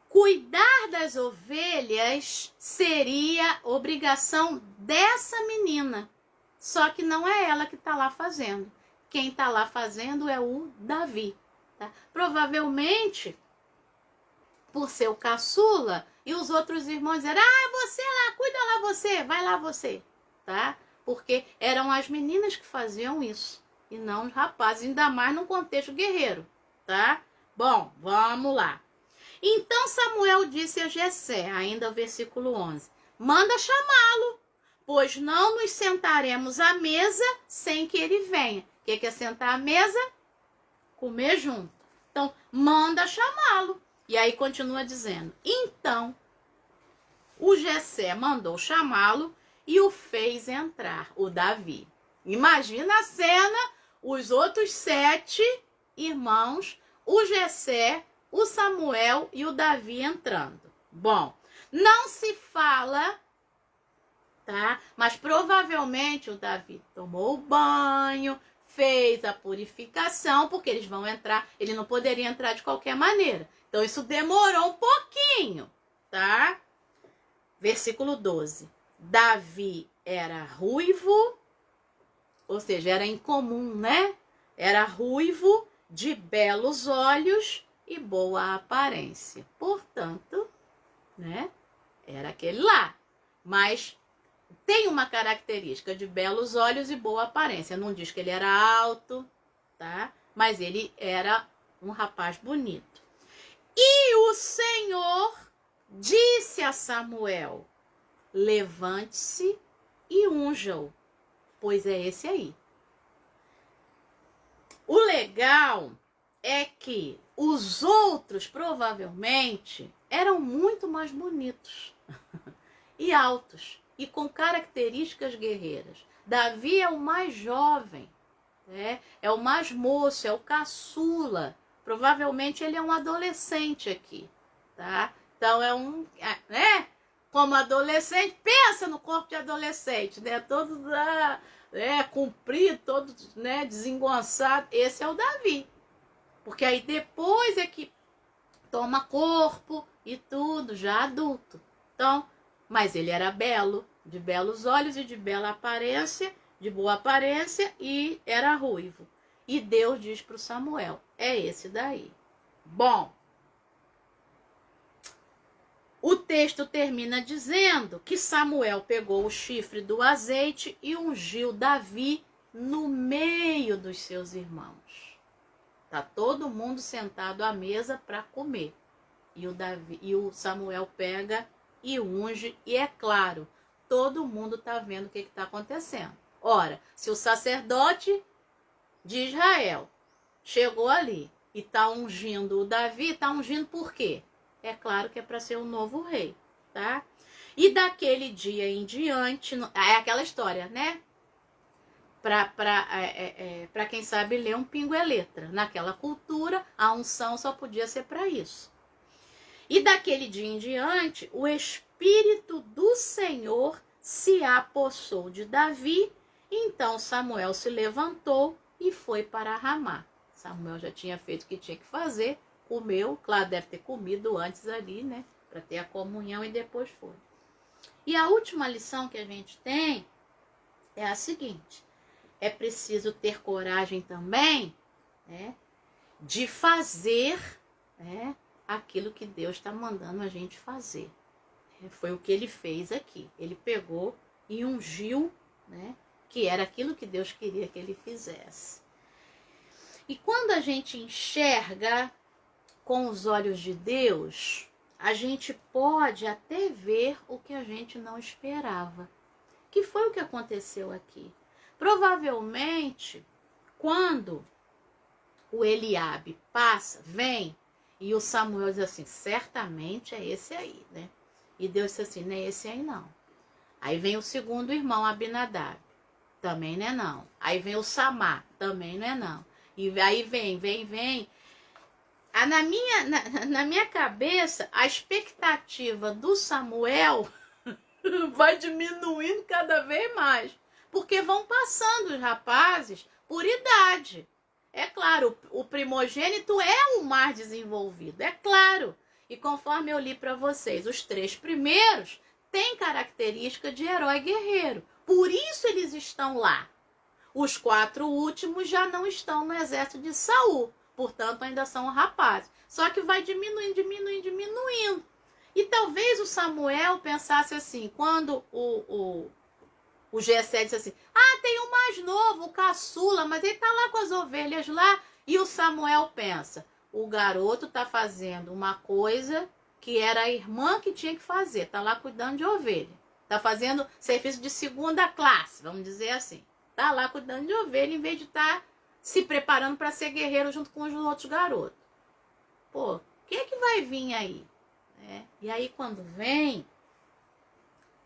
Cuidar das ovelhas seria obrigação dessa menina. Só que não é ela que está lá fazendo. Quem está lá fazendo é o Davi. Tá? Provavelmente, por ser o caçula, e os outros irmãos dizer: você lá, cuida lá você, vai lá você. Tá? Porque eram as meninas que faziam isso, e não os rapazes, ainda mais num contexto guerreiro. Tá? Bom, vamos lá. Então Samuel disse a Jessé, ainda o versículo 11, manda chamá-lo, pois não nos sentaremos à mesa sem que ele venha. O que é sentar à mesa? Comer junto. Então, manda chamá-lo. E aí continua dizendo, então o Jessé mandou chamá-lo e o fez entrar, o Davi. Imagina a cena, os outros 7 irmãos, o Jessé, o Samuel e o Davi entrando. Bom, não se fala, tá? Mas provavelmente o Davi tomou o banho, fez a purificação, porque eles vão entrar, ele não poderia entrar de qualquer maneira. Então isso demorou um pouquinho, tá? Versículo 12. Davi era ruivo, ou seja, era incomum, né? Era ruivo, de belos olhos e boa aparência. Portanto, né? Era aquele lá. Mas tem uma característica de belos olhos e boa aparência. Não diz que ele era alto, tá? Mas ele era um rapaz bonito. E o Senhor disse a Samuel: levante-se e unja-o, pois é esse aí. O legal é que os outros provavelmente eram muito mais bonitos e altos e com características guerreiras. Davi é o mais jovem, é o mais moço, é o caçula. Provavelmente ele é um adolescente aqui, tá? Então é um, né? Como adolescente, pensa no corpo de adolescente, né? Todo comprido, todo, né, desengonçado. Esse é o Davi. Porque aí depois é que toma corpo e tudo, já adulto. Então, mas ele era belo, de belos olhos e de bela aparência, de boa aparência, e era ruivo. E Deus diz para o Samuel: é esse daí. Bom, o texto termina dizendo que Samuel pegou o chifre do azeite e ungiu Davi no meio dos seus irmãos. Tá todo mundo sentado à mesa para comer. E o Samuel pega e unge, e é claro, todo mundo tá vendo o que está acontecendo. Ora, se o sacerdote de Israel chegou ali e tá ungindo o Davi, tá ungindo por quê? É claro que é para ser o novo rei, tá? E daquele dia em diante, é aquela história, né? Para quem sabe ler um pingo é letra. Naquela cultura, a unção só podia ser para isso. E daquele dia em diante, o Espírito do Senhor se apossou de Davi. Então Samuel se levantou e foi para Ramá. Samuel já tinha feito o que tinha que fazer, comeu, claro, deve ter comido antes ali, né? Para ter a comunhão, e depois foi. E a última lição que a gente tem é a seguinte: é preciso ter coragem também, né, de fazer, né, aquilo que Deus está mandando a gente fazer. Foi o que ele fez aqui. Ele pegou e ungiu, né, que era aquilo que Deus queria que ele fizesse. E quando a gente enxerga com os olhos de Deus, a gente pode até ver o que a gente não esperava. Que foi o que aconteceu aqui. Provavelmente, quando o Eliabe passa, vem, e o Samuel diz assim: certamente é esse aí, né? E Deus disse assim: não é esse aí não. Aí vem o segundo irmão, Abinadab, também não é não. Aí vem o Samá, também não é não. E aí vem. Na minha cabeça, a expectativa do Samuel vai diminuindo cada vez mais. Porque vão passando os rapazes por idade. É claro, o primogênito é o mais desenvolvido, é claro. E conforme eu li para vocês, os 3 primeiros têm característica de herói guerreiro. Por isso eles estão lá. Os 4 últimos já não estão no exército de Saul. Portanto, ainda são rapazes. Só que vai diminuindo. E talvez o Samuel pensasse assim, quando o Jessé disse assim: tem um mais novo, o caçula, mas ele tá lá com as ovelhas lá. E o Samuel pensa: o garoto tá fazendo uma coisa que era a irmã que tinha que fazer, tá lá cuidando de ovelha. Tá fazendo serviço de segunda classe, vamos dizer assim. Tá lá cuidando de ovelha, em vez de estar se preparando para ser guerreiro junto com os outros garotos. Pô, o que vai vir aí? E aí, quando vem,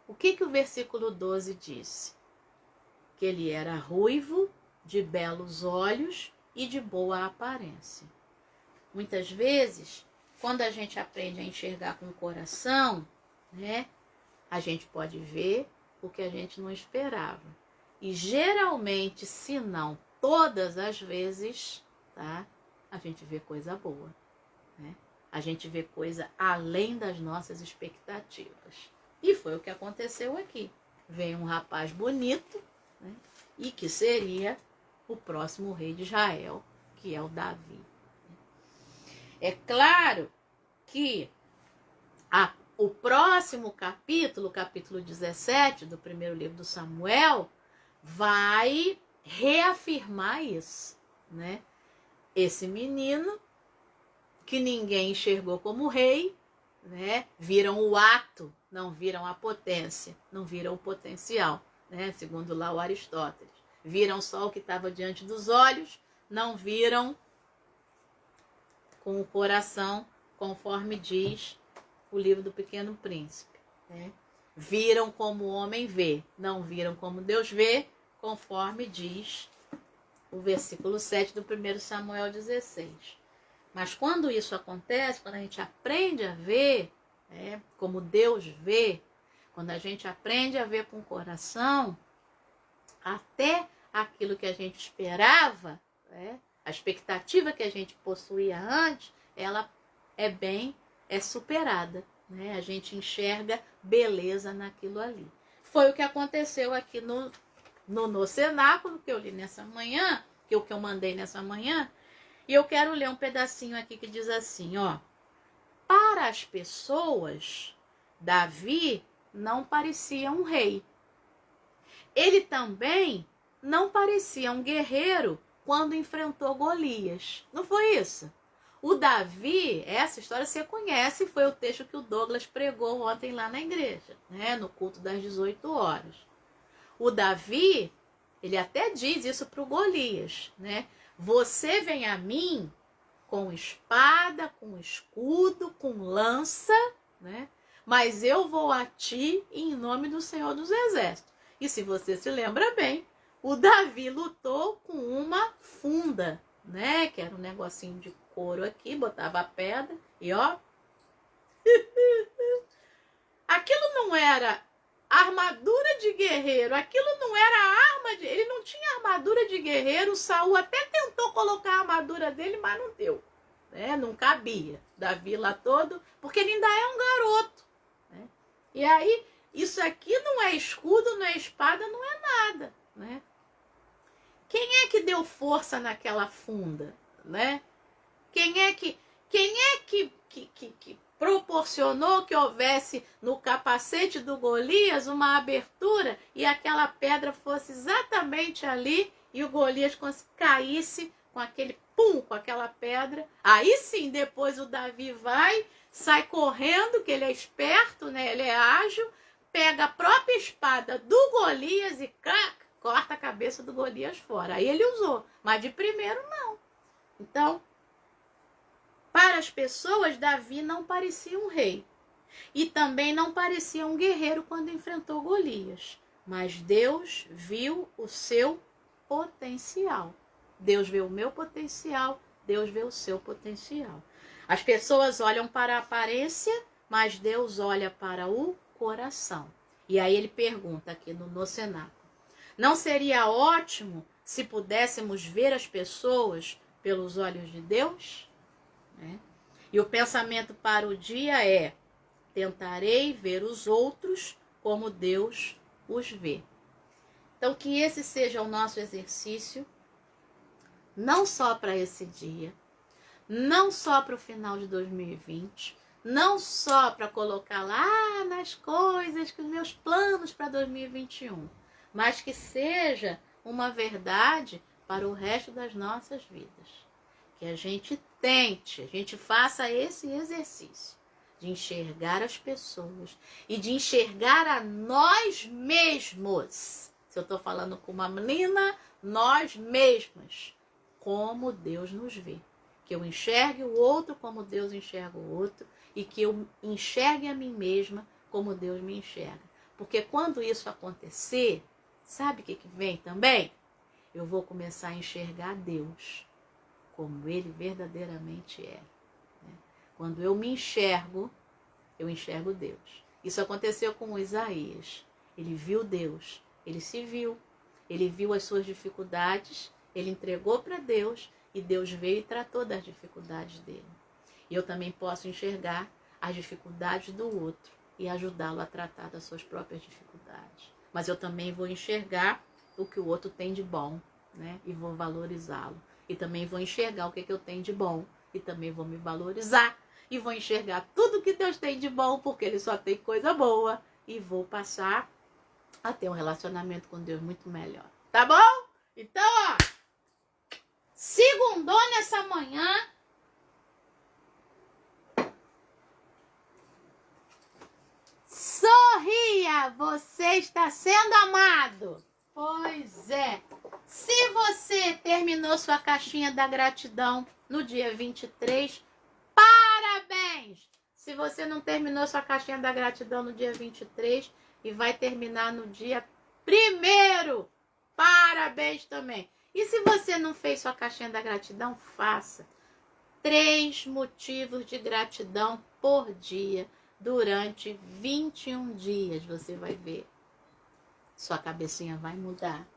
o que o versículo 12 disse? Que ele era ruivo, de belos olhos e de boa aparência. Muitas vezes, quando a gente aprende a enxergar com o coração, né, a gente pode ver o que a gente não esperava. E geralmente, se não todas as vezes, tá, a gente vê coisa boa, né? A gente vê coisa além das nossas expectativas. E foi o que aconteceu aqui. Veio um rapaz bonito, né, e que seria o próximo rei de Israel, que é o Davi. É claro que o próximo capítulo, capítulo 17 do primeiro livro do Samuel, vai reafirmar isso, né? Esse menino que ninguém enxergou como rei, né? Viram o ato, não viram a potência, não viram o potencial, né? Segundo lá o Aristóteles. Viram só o que estava diante dos olhos, não viram com o coração, conforme diz o livro do Pequeno Príncipe, né? Viram como o homem vê, não viram como Deus vê, conforme diz o versículo 7 do 1 Samuel 16. Mas quando isso acontece, quando a gente aprende a ver, né, como Deus vê, quando a gente aprende a ver com o coração, até aquilo que a gente esperava, né, a expectativa que a gente possuía antes, ela é superada, né? A gente enxerga beleza naquilo ali. Foi o que aconteceu aqui no cenáculo, que eu li nessa manhã, que eu mandei nessa manhã, e eu quero ler um pedacinho aqui que diz assim, ó: para as pessoas, Davi não parecia um rei. Ele também não parecia um guerreiro quando enfrentou Golias. Não foi isso? O Davi, essa história você conhece, foi o texto que o Douglas pregou ontem lá na igreja, né, no culto das 18 horas. O Davi, ele até diz isso para o Golias, né? Você vem a mim com espada, com escudo, com lança, né? Mas eu vou a ti em nome do Senhor dos Exércitos. E se você se lembra bem, o Davi lutou com uma funda, né? Que era um negocinho de couro aqui, botava a pedra e ó. Aquilo não era armadura de guerreiro, aquilo não era arma de... Ele não tinha armadura de guerreiro. O Saul até tentou colocar a armadura dele, mas não deu, né? Não cabia. Davi lá todo, porque ele ainda é um garoto, né? E aí, isso aqui não é escudo, não é espada, não é nada, né? Quem é que deu força naquela funda, né? Quem é que proporcionou que houvesse no capacete do Golias uma abertura e aquela pedra fosse exatamente ali e o Golias caísse com aquele pum, com aquela pedra? Aí sim, depois o Davi sai correndo, que ele é esperto, né? Ele é ágil, pega a própria espada do Golias e corta a cabeça do Golias fora. Aí ele usou, mas de primeiro não. Então, para as pessoas, Davi não parecia um rei. E também não parecia um guerreiro quando enfrentou Golias. Mas Deus viu o seu potencial. Deus vê o meu potencial, Deus vê o seu potencial. As pessoas olham para a aparência, mas Deus olha para o coração. E aí ele pergunta aqui no cenáculo: não seria ótimo se pudéssemos ver as pessoas pelos olhos de Deus? Né? E o pensamento para o dia é: tentarei ver os outros como Deus os vê. Então, que esse seja o nosso exercício, não só para esse dia, não só para o final de 2020, não só para colocar lá nas coisas, que os meus planos para 2021, mas que seja uma verdade para o resto das nossas vidas. Que a gente tente, a gente faça esse exercício de enxergar as pessoas e de enxergar a nós mesmos. Se eu estou falando com uma menina, nós mesmas, como Deus nos vê. Que eu enxergue o outro como Deus enxerga o outro e que eu enxergue a mim mesma como Deus me enxerga. Porque quando isso acontecer, sabe o que vem também? Eu vou começar a enxergar Deus como Ele verdadeiramente é. Quando eu me enxergo, eu enxergo Deus. Isso aconteceu com Isaías. Ele viu Deus, ele se viu, ele viu as suas dificuldades, ele entregou para Deus e Deus veio e tratou das dificuldades dele. E eu também posso enxergar as dificuldades do outro e ajudá-lo a tratar das suas próprias dificuldades. Mas eu também vou enxergar o que o outro tem de bom, né? E vou valorizá-lo. E também vou enxergar o que eu tenho de bom e também vou me valorizar. E vou enxergar tudo que Deus tem de bom, porque Ele só tem coisa boa. E vou passar a ter um relacionamento com Deus muito melhor. Tá bom? Então, ó, segundou nessa manhã, você está sendo amado. Pois é. Se você terminou sua caixinha da gratidão no dia 23, parabéns! Se você não terminou sua caixinha da gratidão no dia 23 e vai terminar no dia 1º, parabéns também. E se você não fez sua caixinha da gratidão, faça. 3 motivos de gratidão por dia durante 21 dias. Você vai ver. Sua cabecinha vai mudar.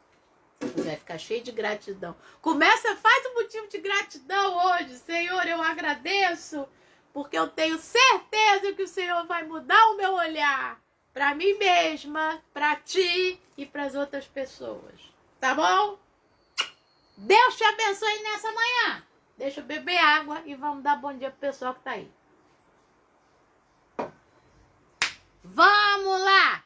Você vai ficar cheio de gratidão. Começa, faz um motivo de gratidão hoje. Senhor, eu agradeço, porque eu tenho certeza que o Senhor vai mudar o meu olhar para mim mesma, para ti e para as outras pessoas. Tá bom? Deus te abençoe nessa manhã. Deixa eu beber água e vamos dar bom dia pro pessoal que tá aí. Vamos lá!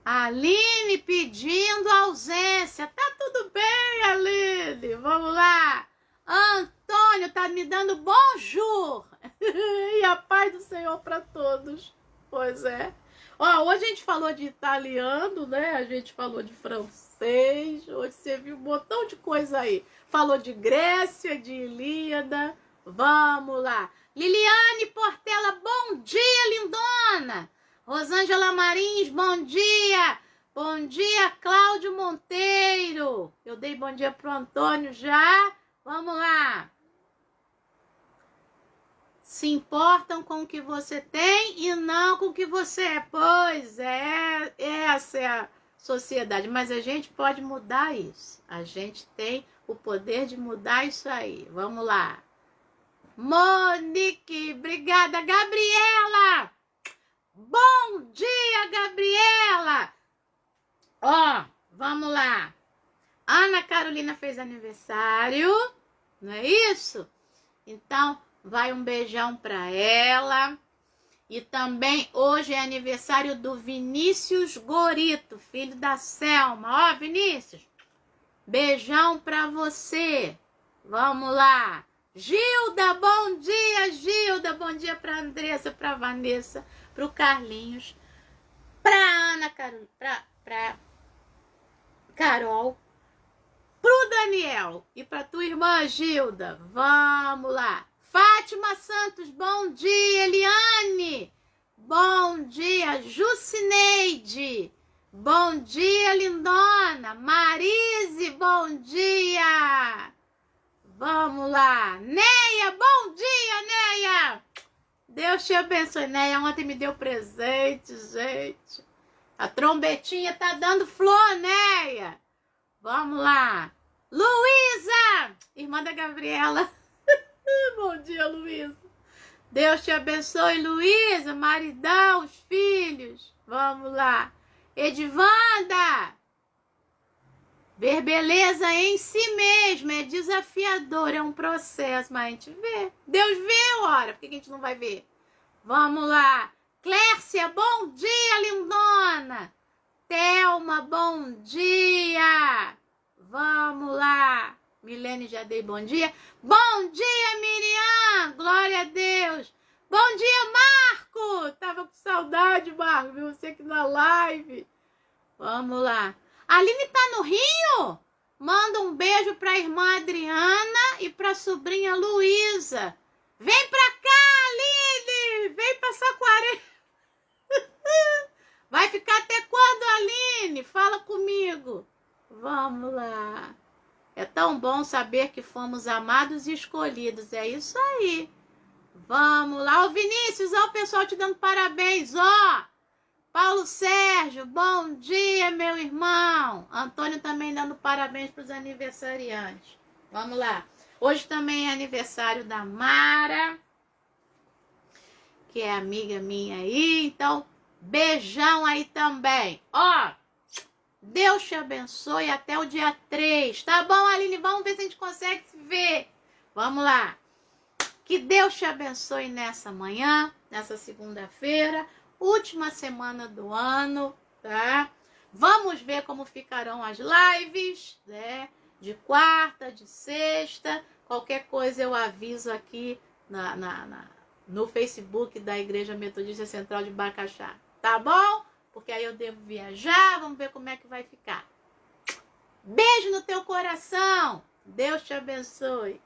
Aline pedindo ausência. Tá tudo bem, Aline? Vamos lá. Antônio tá me dando bonjour. E a paz do Senhor para todos. Pois é. Ó, hoje a gente falou de italiano, né? A gente falou de francês. Hoje você viu um montão de coisa aí. Falou de Grécia, de Ilíada. Vamos lá. Liliane Portela, bom dia, lindona. Rosângela Marins, bom dia. Bom dia, Cláudio Monteiro. Eu dei bom dia pro Antônio já. Vamos lá. Se importam com o que você tem e não com o que você é. Pois é, essa é a sociedade. Mas a gente pode mudar isso. A gente tem o poder de mudar isso aí. Vamos lá. Monique, obrigada. Gabriela, bom dia, Gabriela. Ó, vamos lá. Ana Carolina fez aniversário, não é isso? Então, vai um beijão pra ela. E também hoje é aniversário do Vinícius Gorito, filho da Selma. Ó, Vinícius, beijão pra você. Vamos lá. Gilda, bom dia, Gilda. Bom dia pra Andressa, pra Vanessa, pro Carlinhos, pra Ana, pra Carol, pro Daniel e pra tua irmã Gilda. Vamos lá. Fátima Santos, bom dia. Eliane, bom dia. Jucineide, bom dia, lindona. Marise, bom dia. Vamos lá. Neia, bom dia, Neia. Deus te abençoe. Neia ontem me deu presente, gente. A trombetinha tá dando flor, Neia. Vamos lá. Luísa, irmã da Gabriela. Bom dia, Luísa. Deus te abençoe, Luísa, maridão, os filhos. Vamos lá. Edivanda. Ver beleza em si mesmo é desafiador, é um processo, mas a gente vê. Deus vê, ora, por que a gente não vai ver? Vamos lá. Clércia, bom dia, lindona. Thelma, bom dia. Vamos lá. Milene, já dei bom dia. Bom dia, Miriam. Glória a Deus. Bom dia, Marco. Tava com saudade, Marco. Viu você aqui na live. Vamos lá. A Aline tá no Rio? Manda um beijo pra irmã Adriana e pra sobrinha Luísa. Vem pra cá, Aline. Vem pra Saquarema. Vai ficar até quando, Aline? Fala comigo. Vamos lá. É tão bom saber que fomos amados e escolhidos. É isso aí. Vamos lá. Ô, Vinícius, ó, o pessoal te dando parabéns, ó. Paulo Sérgio, bom dia, meu irmão. Antônio também dando parabéns para os aniversariantes. Vamos lá. Hoje também é aniversário da Mara, que é amiga minha aí. Então, beijão aí também. Ó, Deus te abençoe até o dia 3. Tá bom, Aline? Vamos ver se a gente consegue se ver. Vamos lá. Que Deus te abençoe nessa manhã, nessa segunda-feira. Última semana do ano, tá? Vamos ver como ficarão as lives, né? De quarta, de sexta. Qualquer coisa eu aviso aqui no Facebook da Igreja Metodista Central de Bacaxá. Tá bom? porque aí eu devo viajar, vamos ver como é que vai ficar. Beijo no teu coração. Deus te abençoe.